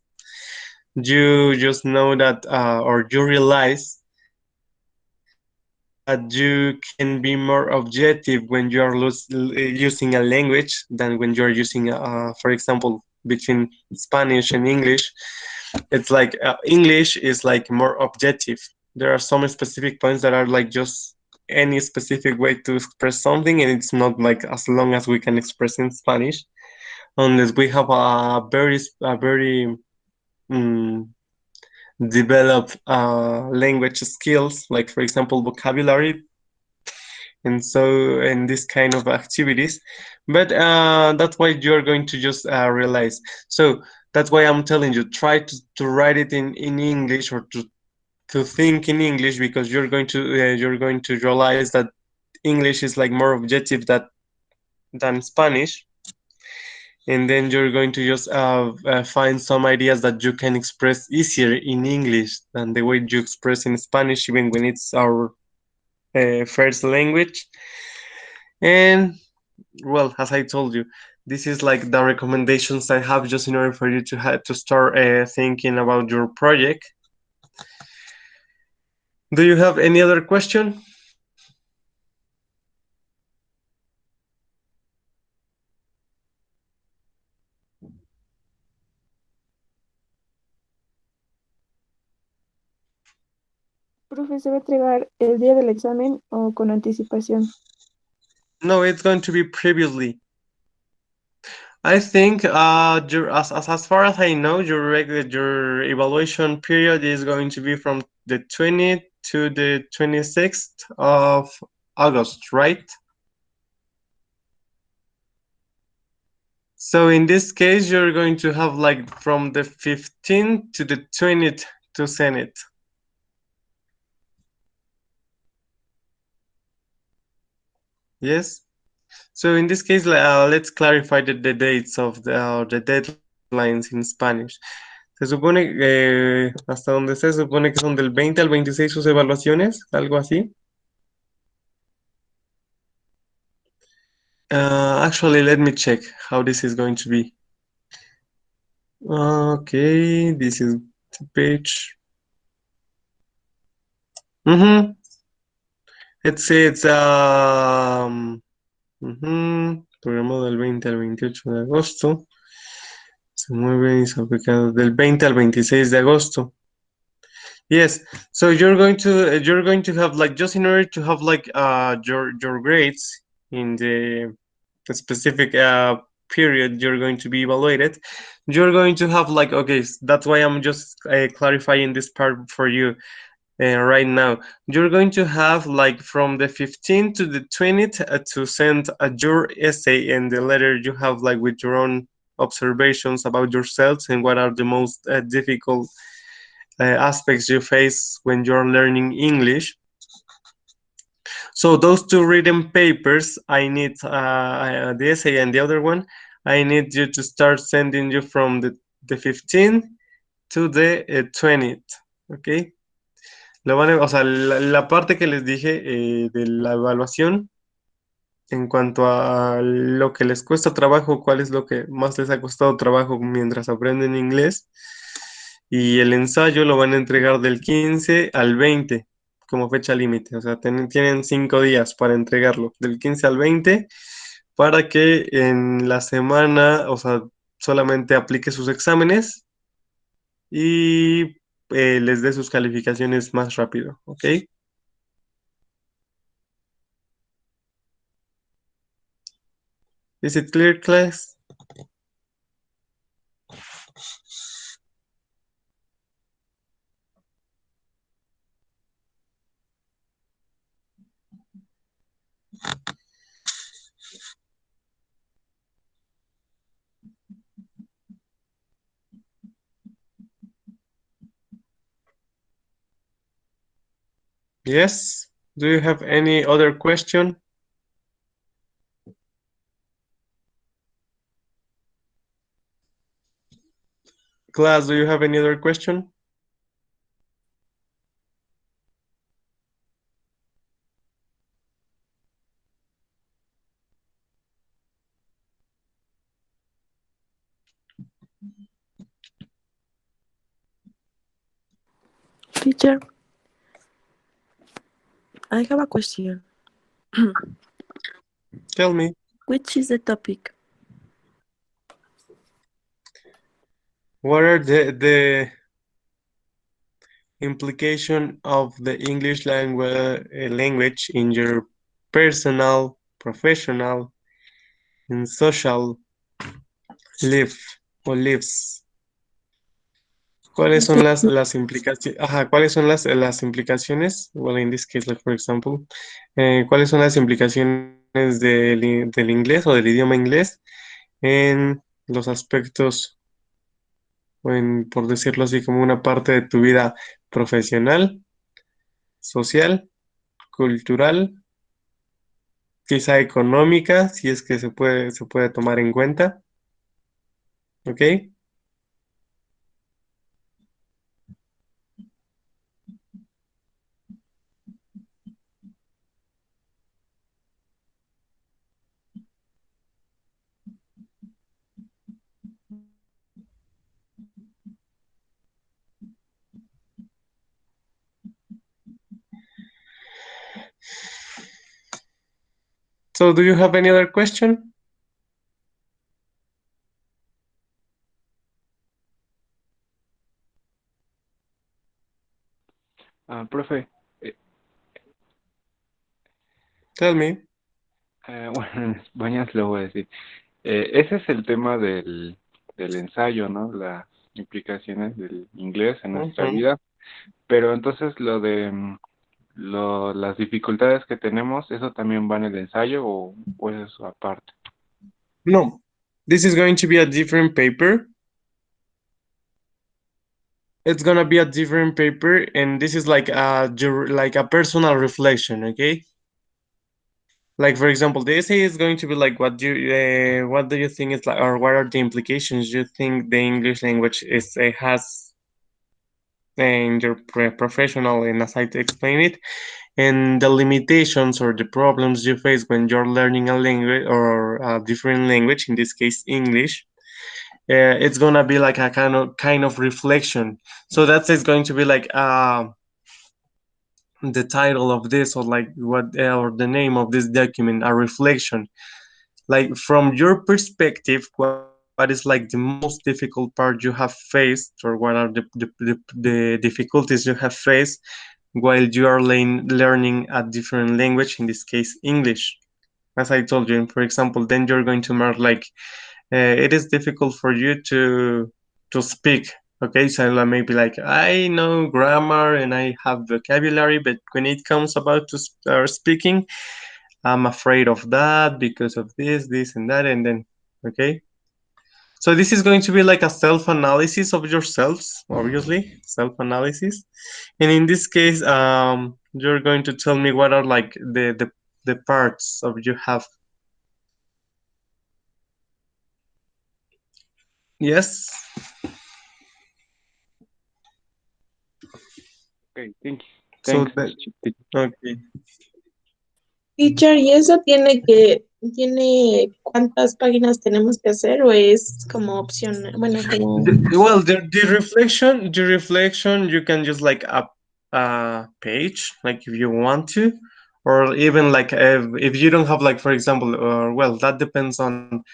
you just know that, or you realize that you can be more objective when you are using a language than when you're using, for example, between Spanish and English. It's like English is like more objective. There are some specific points that are like just any specific way to express something, and it's not like as long as we can express in Spanish, unless we have a very um, developed language skills, like for example vocabulary, and so in this kind of activities. But that's why you're going to just realize. So that's why I'm telling you, try to write it in English, or to think in English, because you're going to realize that English is like more objective than Spanish, and then you're going to just find some ideas that you can express easier in English than the way you express in Spanish, even when it's our first language. And well, as I told you, this is like the recommendations I have, just in order for you to start thinking about your project. Do you have any other question? Profe, ¿se va a entregar el día del examen o con anticipación? No, it's going to be previously. I think as far as I know, your evaluation period is going to be from the 20th to the 26th of August, right? So in this case, you're going to have like from the 15th to the 20th to send it. Yes. So in this case, let's clarify the dates of the deadlines in Spanish. Se supone, hasta donde se supone que son del 20 al 26 sus evaluaciones, algo así. Actually, let me check how this is going to be. Okay, this is the page. Mm-hmm. It's programado del 20 al 28 de agosto. Se mueve y se aplica del 20 al 26 de agosto. Yes, so you're going to have, like, just in order to have like your grades in the specific period you're going to be evaluated, you're going to have like, okay, that's why I'm just clarifying this part for you right now. You're going to have like from the 15th to the 20th to send your essay and the letter you have, like, with your own observations about yourselves and what are the most difficult aspects you face when you're learning English. So those two written papers, I need the essay and the other one, I need you to start sending you from the 15th to the 20th, okay? O sea, la parte que les dije de la evaluación, en cuanto a lo que les cuesta trabajo, cuál es lo que más les ha costado trabajo mientras aprenden inglés, y el ensayo lo van a entregar del 15 al 20 como fecha límite. O sea, tienen 5 días para entregarlo, del 15 al 20, para que en la semana, o sea, solamente aplique sus exámenes y les dé sus calificaciones más rápido, ¿ok? Is it clear, class? Yes? Do you have any other question? Class, do you have any other question? Teacher, I have a question. Tell me. Which is the topic? What are the implication of the English language in your personal, professional, and social life o lives. ¿Cuáles son las implicaciones? Ajá, ¿cuáles son las implicaciones? Well, in this case, like for example, ¿cuáles son las implicaciones del inglés o del idioma inglés en los aspectos, o en, por decirlo así, como una parte de tu vida profesional, social, cultural, quizá económica, si es que se puede tomar en cuenta, ¿ok? So, do you have any other question? Profe, Tell me. bueno, en España se lo voy a decir. Ese es el tema del ensayo, ¿no? Las implicaciones del inglés en nuestra Mhm. vida. Pero entonces lo de las dificultades que tenemos, ¿eso también va en el ensayo o es eso aparte? No, this is going to be a different paper. It's gonna be a different paper, and this is like a personal reflection, okay? Like for example, the essay is going to be like, what do you think is like, or what are the implications you think the English language is has in your professional, and as I explain it, and the limitations or the problems you face when you're learning a language or a different language, in this case English. It's gonna be like a kind of reflection. So that's it's going to be like the title of this, or like what, or the name of this document, a reflection. Like from your perspective, what is like the most difficult part you have faced, or what are the difficulties you have faced while you are learning a different language, in this case English, as I told you. And for example, then you're going to mark like, it is difficult for you to speak. Okay, so maybe like, I know grammar and I have vocabulary, but when it comes about to start speaking, I'm afraid of that because of this and that, and then, okay. So this is going to be like a self-analysis of yourselves, obviously, self-analysis. And in this case, you're going to tell me what are like the parts of you have. Yes. Okay, thank you. So Thanks. that, okay. Teacher, ¿y eso tiene cuántas páginas tenemos que hacer o es como opción? Bueno, como, Well, the reflection, you can just like a page, like if you want to, or even like if you don't have like, for example, or well, that depends on,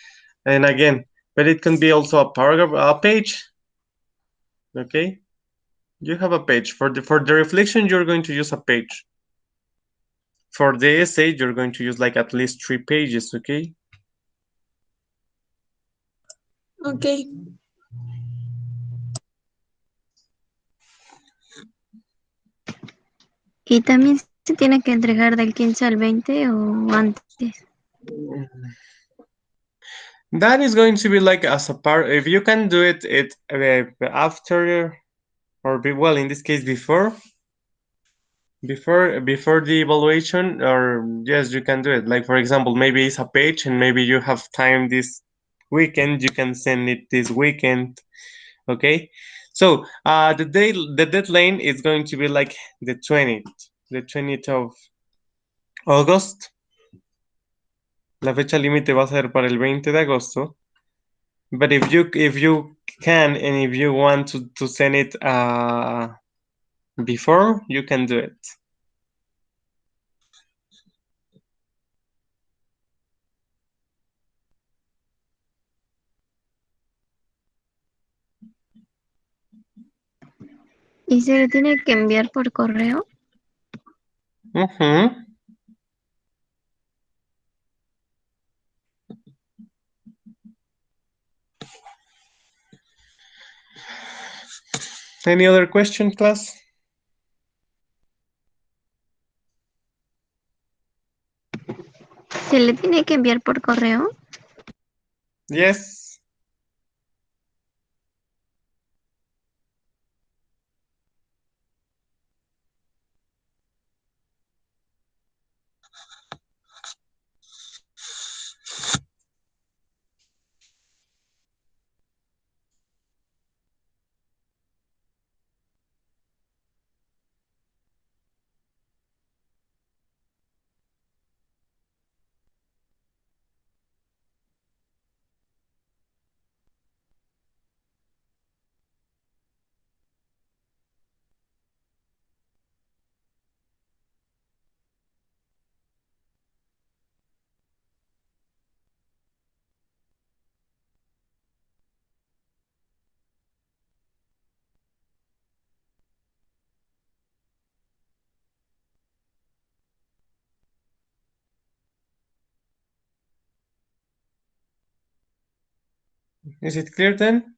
and again, but it can be also a paragraph, a page. Okay, you have a page for the reflection. You're going to use a page. For the essay, you're going to use like at least 3 pages. Okay. ok. ¿Y también se tiene que entregar del 15 al 20 o antes? That is going to be like as a part. If you can do it after, or well, in this case before the evaluation, or yes, you can do it. Like for example, maybe it's a page, and maybe you have time this weekend. You can send it this weekend. Okay. So the deadline is going to be like the 20th of August. La fecha límite va a ser para el 20 de agosto. But if you can, and if you want to send it before, you can do it. ¿Y se le tiene que enviar por correo? Mm-hmm. Any other question, class? ¿Se le tiene que enviar por correo? Yes. Is it clear then?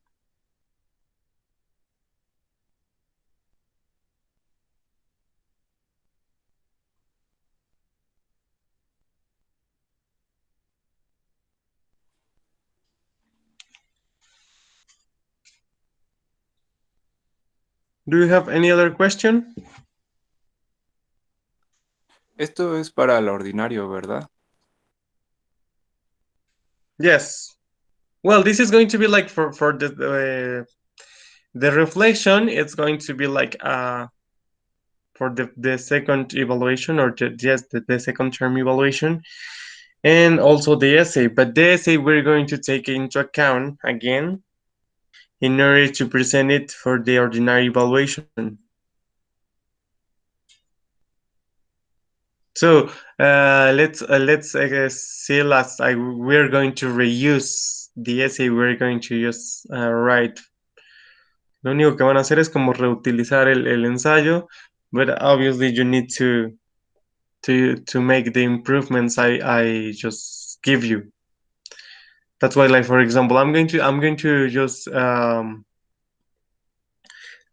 Do you have any other question? Esto es para el ordinario, ¿verdad? Yes. Well, this is going to be like for the reflection. It's going to be like for the second evaluation or just the second term evaluation, and also the essay. But the essay we're going to take into account again in order to present it for the ordinary evaluation. So let's see. We're going to reuse the essay. We're going to just write. Lo único que van a hacer es como reutilizar el ensayo, but obviously you need to make the improvements I just give you. That's why, like for example, I'm going to just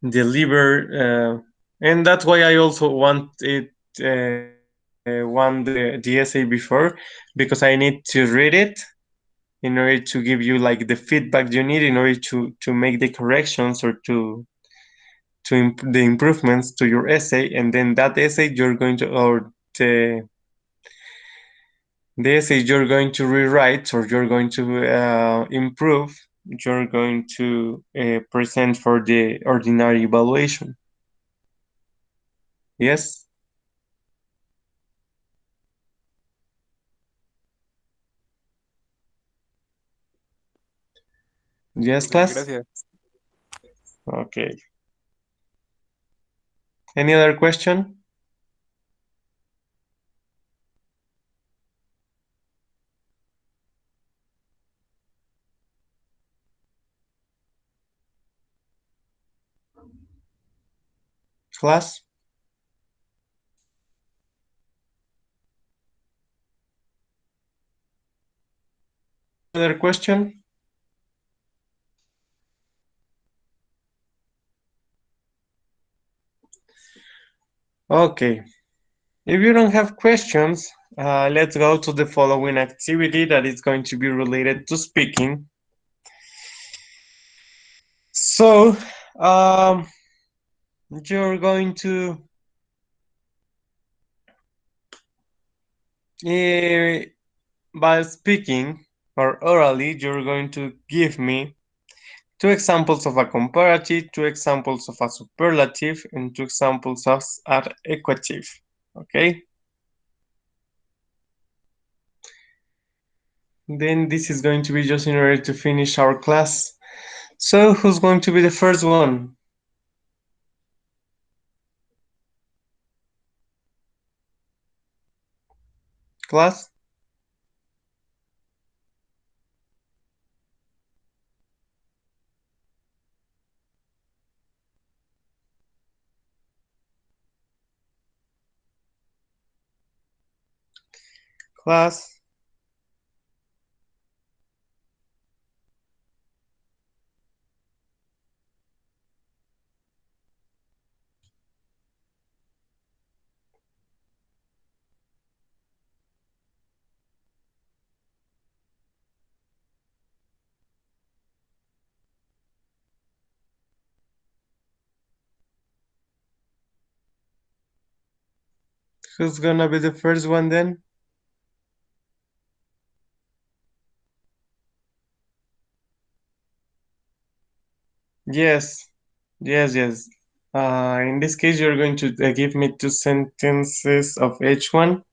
deliver, and that's why I also want it want the essay before, because I need to read it in order to give you like the feedback you need in order to make the corrections or the improvements to your essay, and then that essay you're going to or the essay you're going to rewrite or you're going to improve, you're going to present for the ordinary evaluation. Yes. Yes, Ok, class. gracias. Okay. Any other question? Class? Other question? Okay. If you don't have questions, let's go to the following activity that is going to be related to speaking. So, you're going to by speaking or orally, you're going to give me two examples of a comparative, two examples of a superlative, and two examples of an equative. Okay? Then this is going to be just in order to finish our class. So who's going to be the first one? Class? Class. Who's gonna be the first one then? Yes, yes. In this case, you're going to give me two sentences of each one.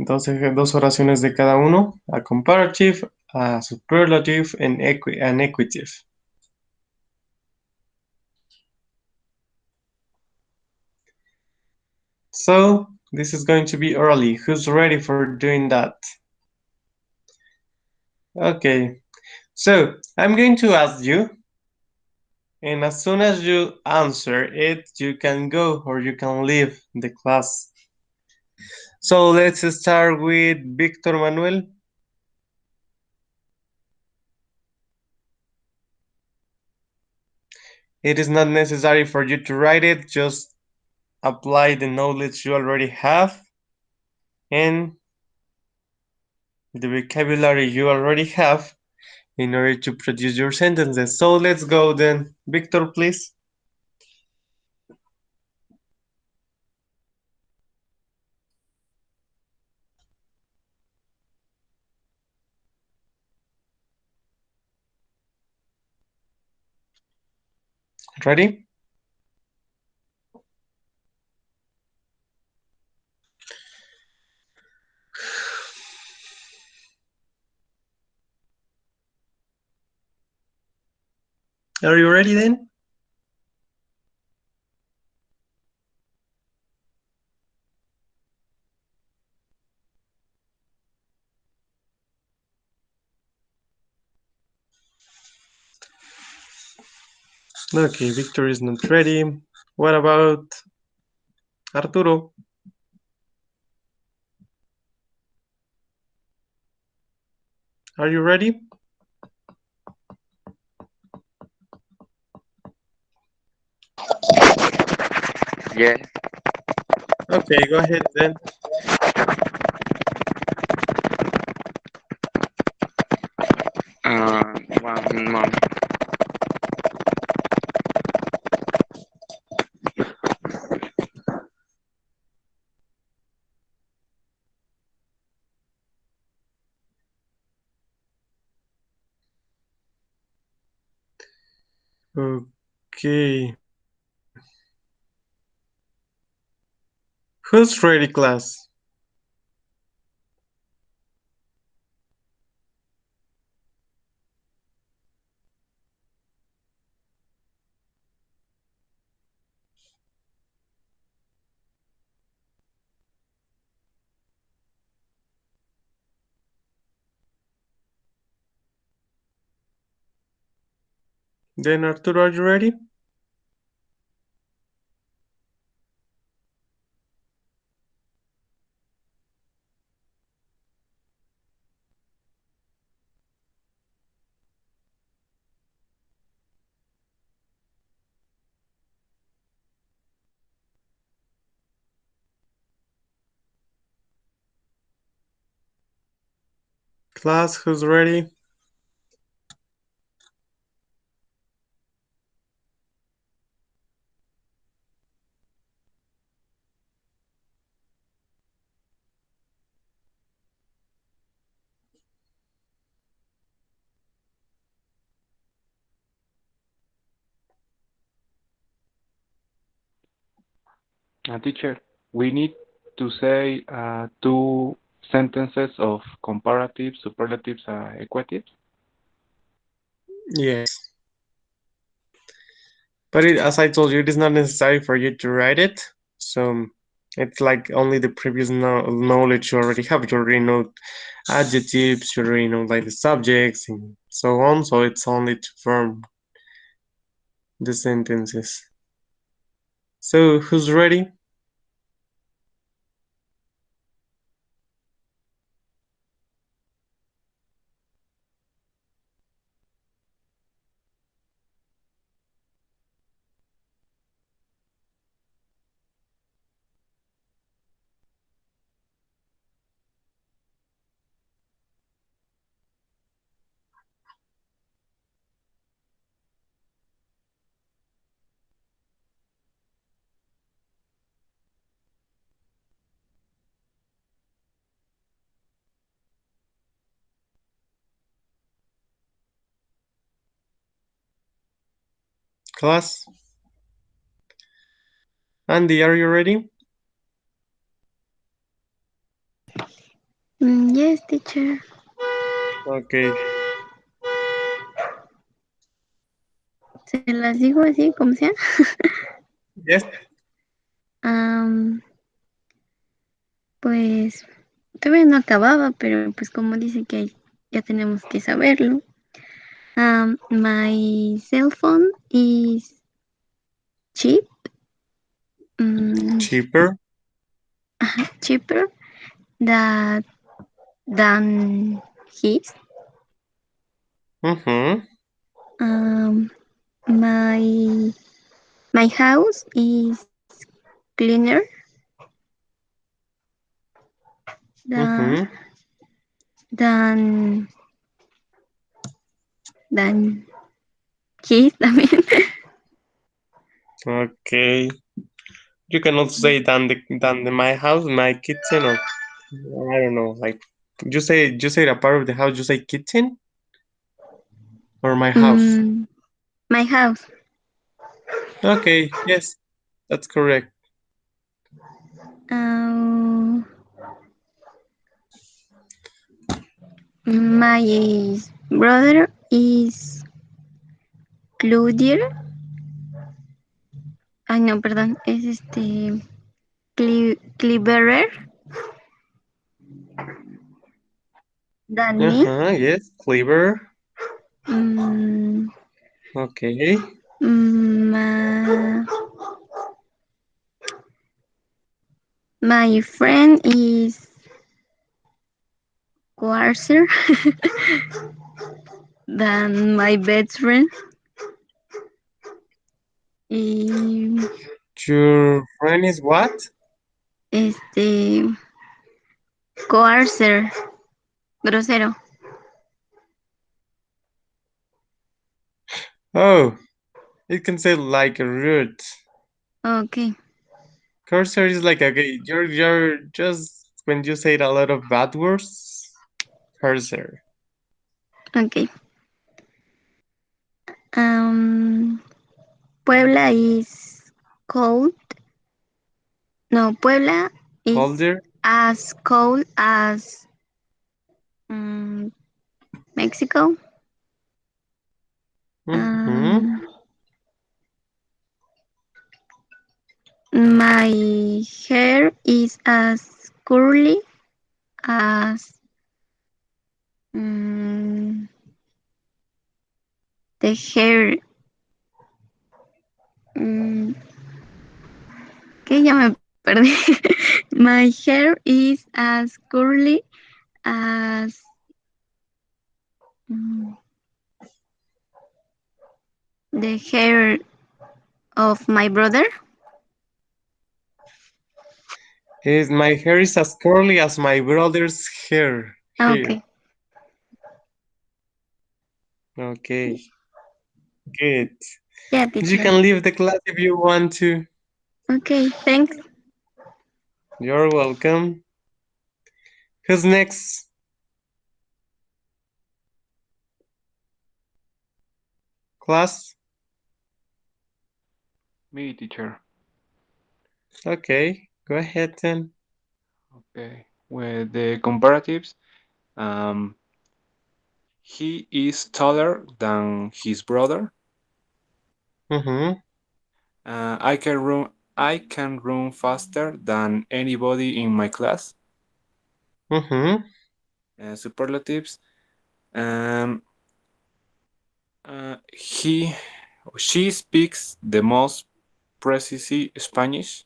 Dos oraciones de cada uno. A comparative, a superlative, and an equative. So, this is going to be early. Who's ready for doing that? Okay, so I'm going to ask you, and as soon as you answer it, you can go or you can leave the class. So let's start with Victor Manuel. It is not necessary for you to write it, just apply the knowledge you already have and the vocabulary you already have in order to produce your sentences. So let's go then. Victor, please. Ready? Are you ready then? Okay, Victor is not ready. What about Arturo? Are you ready? Yes. Okay, go ahead then. One month. Okay. Who's ready, class? Then Arturo, are you ready? Class, who's ready? Teacher, we need to say two sentences of comparatives, superlatives, equatives. Yes. But as I told you, it is not necessary for you to write it. So it's like only the previous knowledge you already have. You already know adjectives, you already know like the subjects and so on. So it's only to form the sentences. So who's ready? Class, Andy, are you ready? Yes, teacher. Okay. Se las digo así como sea. Yes. Am, pues todavía no acababa, pero pues como dice que ya tenemos que saberlo. My cell phone is cheap, mm, Cheaper. cheaper that than his. Mm-hmm. Um, my my house is cleaner than Mm-hmm. than than his. También. Okay. You can also say than my house, my kitchen, or I don't know. Like you say a part of the house. You say kitchen or my house. Mm, my house. Okay. Yes, that's correct. Um, my brother is Cludier. Ay, no, perdón. Es cleverer than me. Uh-huh. Yes, clever. Mm, Okay. my, my friend is coarser than my best friend. Y Your friend is what? este coarser, grosero. Oh, it can say like rude. Okay, Cursor is like okay, you're just when you say a lot of bad words. Cursor. okay. Puebla is cold. No, Puebla is Colder. as cold as um, Mexico. Mm-hmm. Um, my hair is as curly as um, the hair. Um, que ya me perdí. My hair is as curly as um, the hair of my brother. Is my hair is as curly as my brother's hair. Here. Okay. Okay. Good. Yeah, You teacher. can leave the class if you want to. Okay, thanks. You're welcome. Who's next? Class? Me, teacher. Okay. Go ahead then. Okay. With the comparatives, um, he is taller than his brother. Mm-hmm. I can run. I can run faster than anybody in my class. Mm-hmm. Superlatives. Um, he, she speaks the most precise Spanish.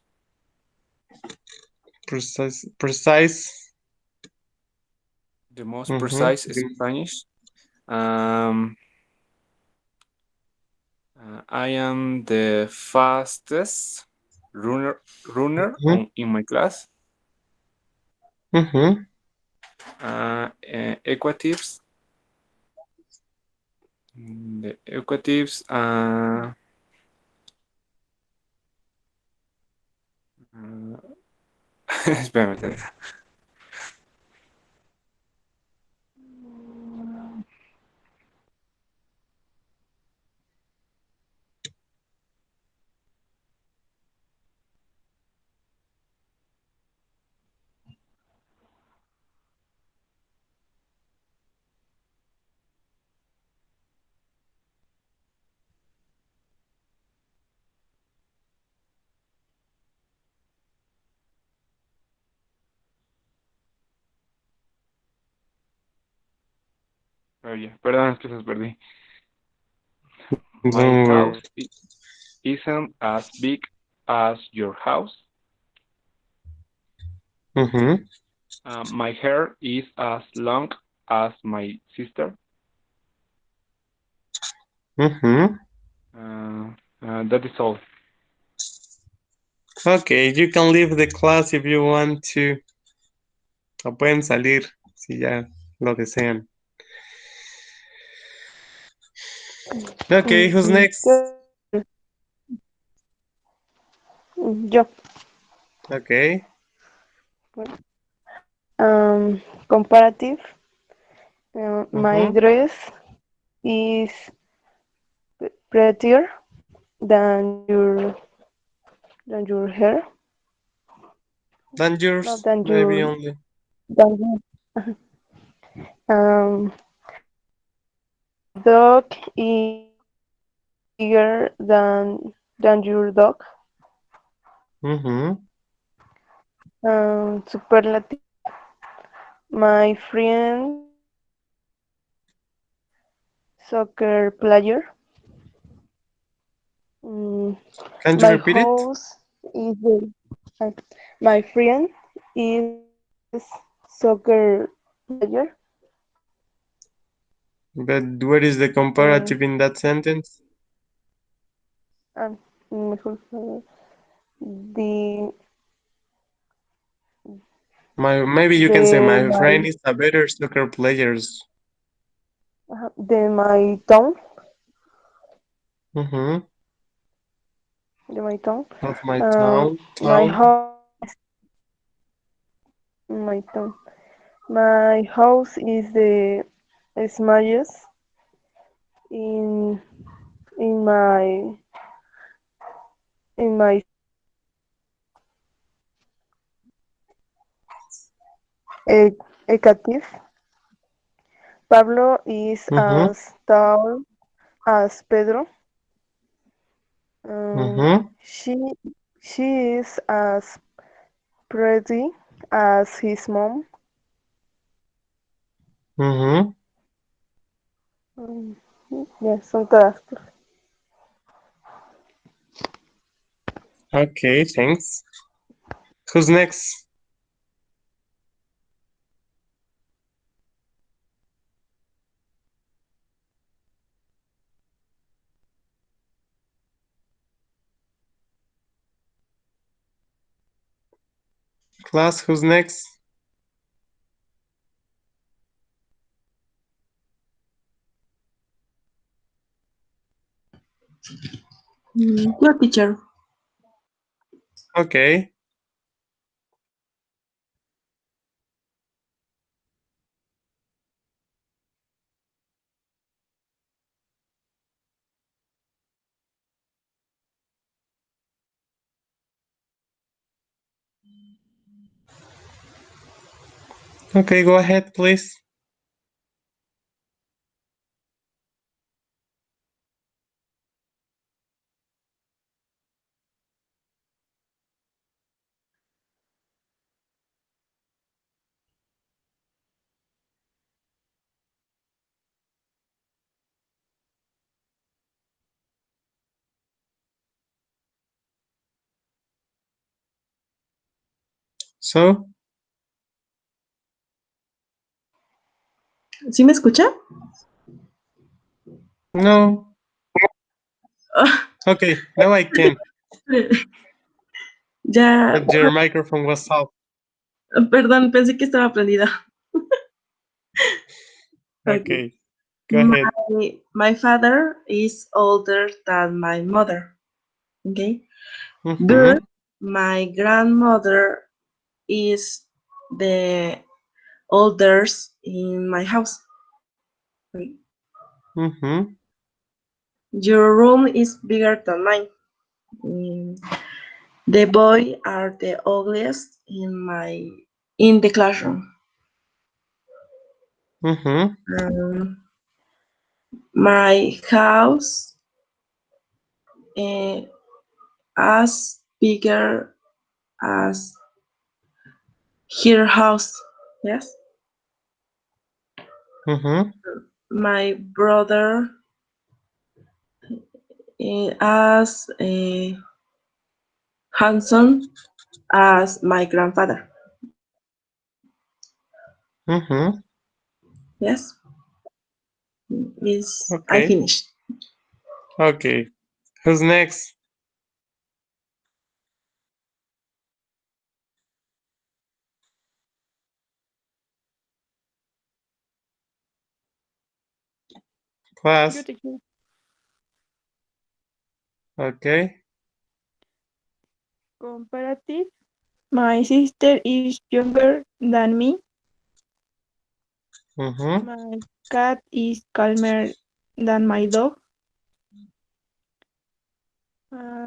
Precise. The most Mm-hmm. precise Spanish. Um, I am the fastest runner on in my class. Mm-hmm. Equatives. The equatives. Espérame. ya. Perdón, es que se perdí. My Don't worry. house isn't as big as your house. Mm-hmm. My hair is as long as my sister. Mm-hmm. That is all. Okay, you can leave the class if you want to. O pueden salir si ya lo desean. Okay, who's next? Yo. Okay. Comparative. My Mm-hmm. dress is prettier than your hair. Than No, yours, than maybe your only. than you. Um, my dog is bigger than your dog. Mm-hmm. Superlative. My friend soccer player. Mm, Can you my repeat it? house is the uh, my friend is soccer player. But where is the Mm, comparative in that sentence? um, the Maybe you can say the my my friend is a better soccer player. the my town Mm-hmm. the my town Of my um town. my Town. house my town my house is the smallest in in my in my Equative. Pablo is Mm-hmm. as tall as Pedro. Um, Mm-hmm. she she is as pretty as his mom. Mm-hmm. Um, yeah, son todas. Okay, thanks. Who's next? Class, who's next? Your teacher. Okay. Okay, go ahead, please. So, ¿Sí me escucha? no. Okay, now I can. Ya, But your microphone was off. perdón, pensé que estaba prendida. Okay. Okay, go ahead. My father is older than my mother. Okay. Mm-hmm. But my grandmother is the oldest in my house. Okay. Mm-hmm. Your room is bigger than mine. Mm, the boys are the ugliest in the classroom. Mm-hmm. My house uh, as bigger as her house. Yes. Mm-hmm. my brother as handsome as my grandfather. Mm-hmm. Yes, is I Okay. finished. Okay. Who's next? Yo Class. teacher. Okay. Comparative. My sister is younger than me. Mm-hmm. My cat is calmer than my dog.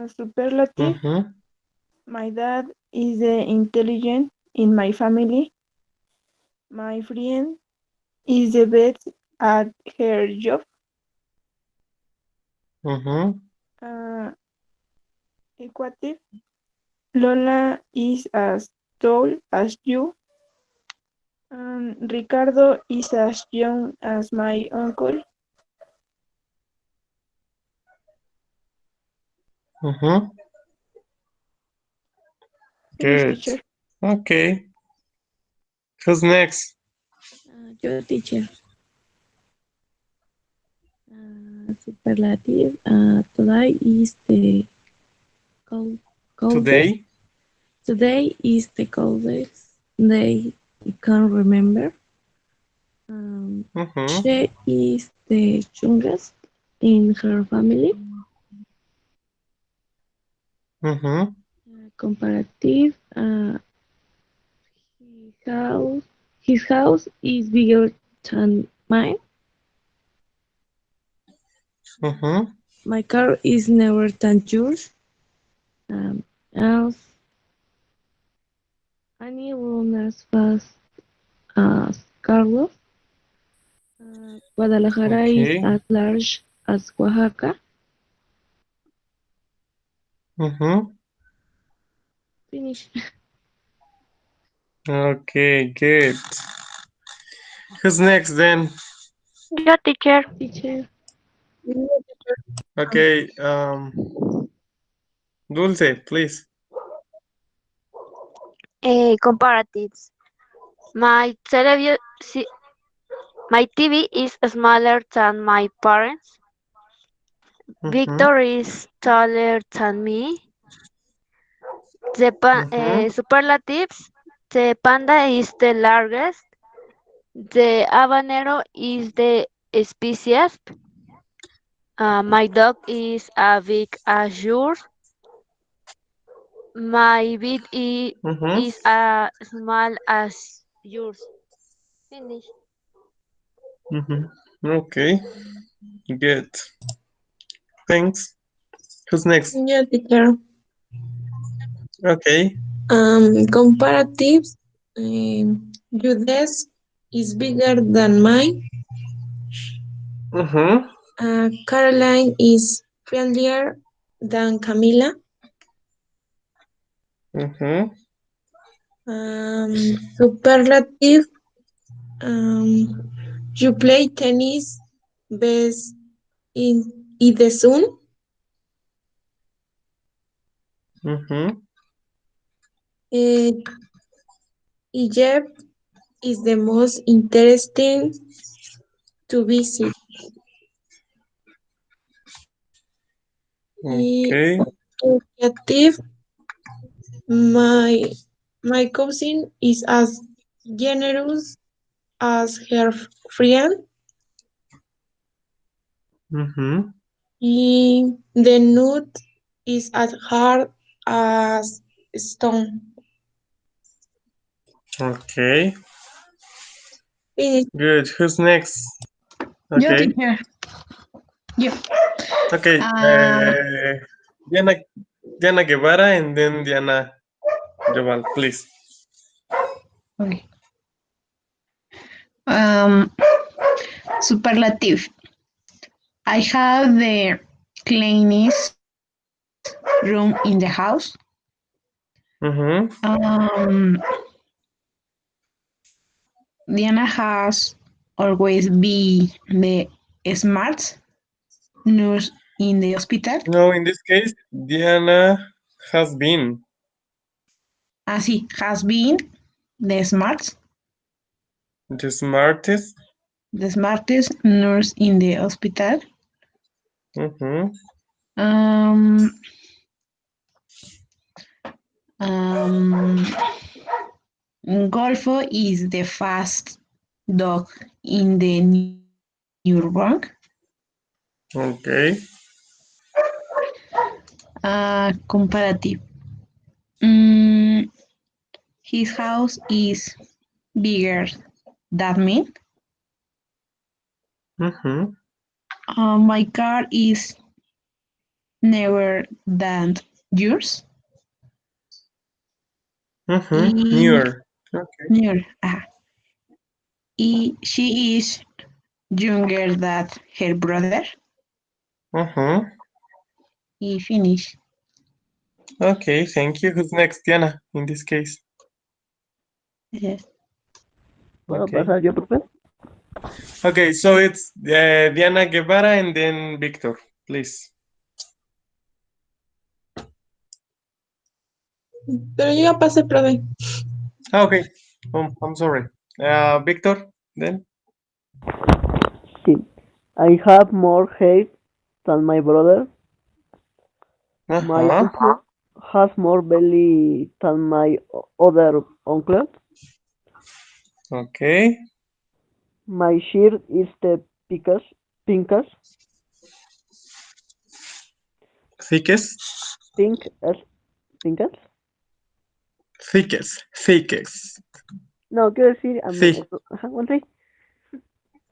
Superlative. Mm-hmm. My dad is the intelligent in my family. My friend is the best at her job. Mm-hmm. Uh, Equative. Lola is as tall as you. Ricardo is as young as my uncle. Mm-hmm. Finish, Good. teacher. Okay. Who's next? Yo, teacher. Superlative. Today is the coldest. Today? Today is the coldest day I can remember. Um, Mm-hmm. she is the youngest in her family. Mm-hmm. Comparative. His house is bigger than mine. Mm-hmm. My car is never than yours. Um, else, Annie run as fast as Carlos. Guadalajara is Okay. as large as Oaxaca. Mm-hmm. Finish. Okay, good. Who's next then? Yo, teacher. Teacher. Okay, Dulce, please. Comparatives. My television, my TV is smaller than my parents. Mm-hmm. Victor is taller than me. Mm-hmm. Superlatives. The panda is the largest. The habanero is the spiciest. My dog is as big as yours. My bed Mm-hmm. is as small as yours. Finish. Mm-hmm. Okay, good. Thanks. Who's next? Yeah, teacher. Okay. Comparatives. Your desk is bigger than mine. Mm-hmm. Caroline is friendlier than Camila. Mm-hmm. Superlative. Um, you play tennis best in the sun. Mm-hmm. Uh, Egypt is the most interesting to visit. Okay. Creative. My my cousin is as generous as her friend. Mm-hmm. The nut is as hard as stone. Okay. Finish. Good. Who's next? Yo, Okay. teacher. Yo. Okay. Uh, Diana Diana Guevara and then Diana Joval, please. okay. Um, Superlative. I have the cleanest room in the house. Mm-hmm. Um, Diana has always be the smart nurse in the hospital? No, in this case, Diana has been She has been the smart, the smartest. the smartest nurse in the hospital. Mm-hmm. Um, um, Golfo is the fast dog in the Nuremberg. Okay. Comparative. Mm, his house is bigger than me. Mm-hmm. My car is newer than yours. Mm-hmm. Y, Newer. Okay. newer. She is younger than her brother. Mm-hmm. Y finish. Okay, thank you. Who's next, Diana, in this case? Yes. ¿Puedo Okay. pasar yo, profe? Okay, so it's Diana Guevara and then Victor, please. Pero yo ya pasé, profe. Okay. I'm sorry. Victor, then. Sí. I have more hair than my brother. My Uh-huh. uncle has more belly than my other uncle. Okay. My shirt is the pinkest, Thickest. pink as pinkest. Thickest. No, quiero decir, Thick. ajá, one thing.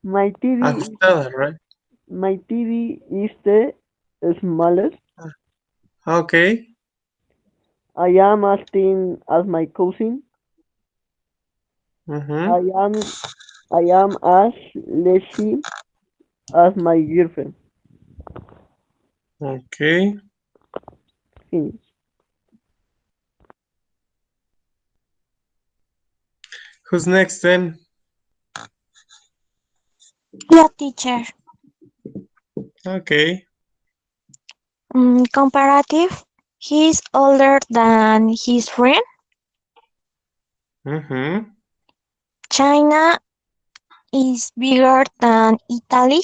My TV, Ajustada, right? my TV is the smallest. Okay. I am as thin as my cousin. Mm-hmm. I am I am as lazy as my girlfriend. Okay. Finish. Who's next then? Yeah, teacher. Okay. Comparative. He's older than his friend. Mm-hmm. China is bigger than Italy.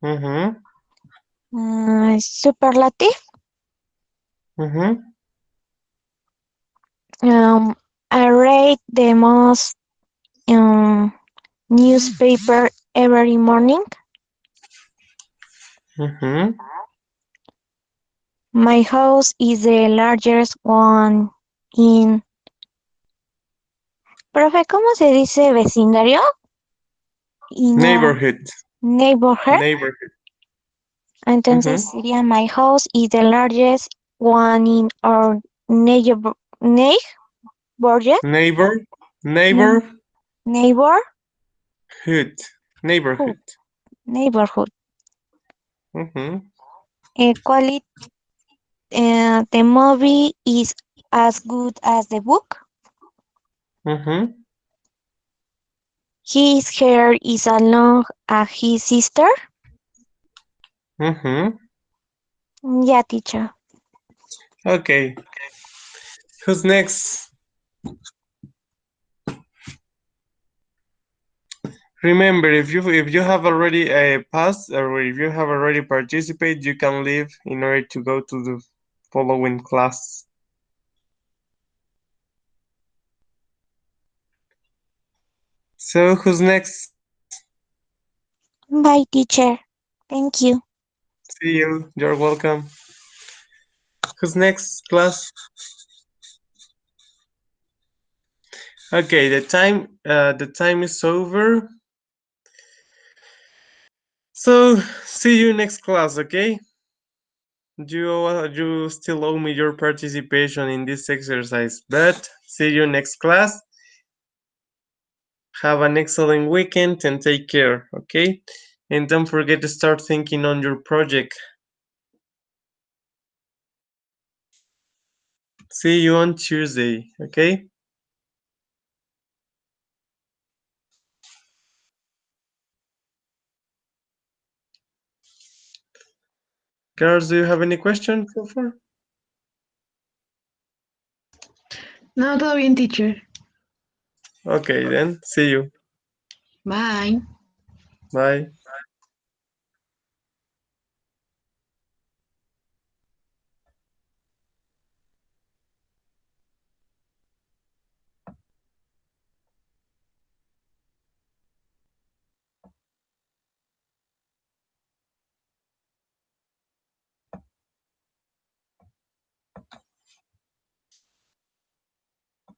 Mm-hmm. Superlative. Mm-hmm. Um, I read the most newspaper every morning. Mm-hmm. My house is the largest one in... Profe, ¿cómo se dice vecindario? In a Neighborhood. neighborhood. Neighborhood. Entonces Mm-hmm. sería my house is the largest one in our neighborhood. Neighbor. Ne- Neighborhood. neighborhood. Neighborhood. Neighborhood. Mm-hmm. Equality. The movie is as good as the book. Mm-hmm. His hair is as long as his sister. Mm-hmm. Yeah, teacher. Okay. Who's next? Remember, if you have already passed or if you have already participated, you can leave in order to go to the following class. So who's next? Bye, teacher. Thank you. See you. You're welcome. Who's next, class? Okay, the time is over. So see you next class, okay? You still owe me your participation in this exercise, but see you next class. Have an excellent weekend and take care, okay? And don't forget to start thinking on your project. See you on Tuesday, okay? Girls, do you have any question so far? No, todo bien, teacher. Okay, then. See you. Bye. Bye.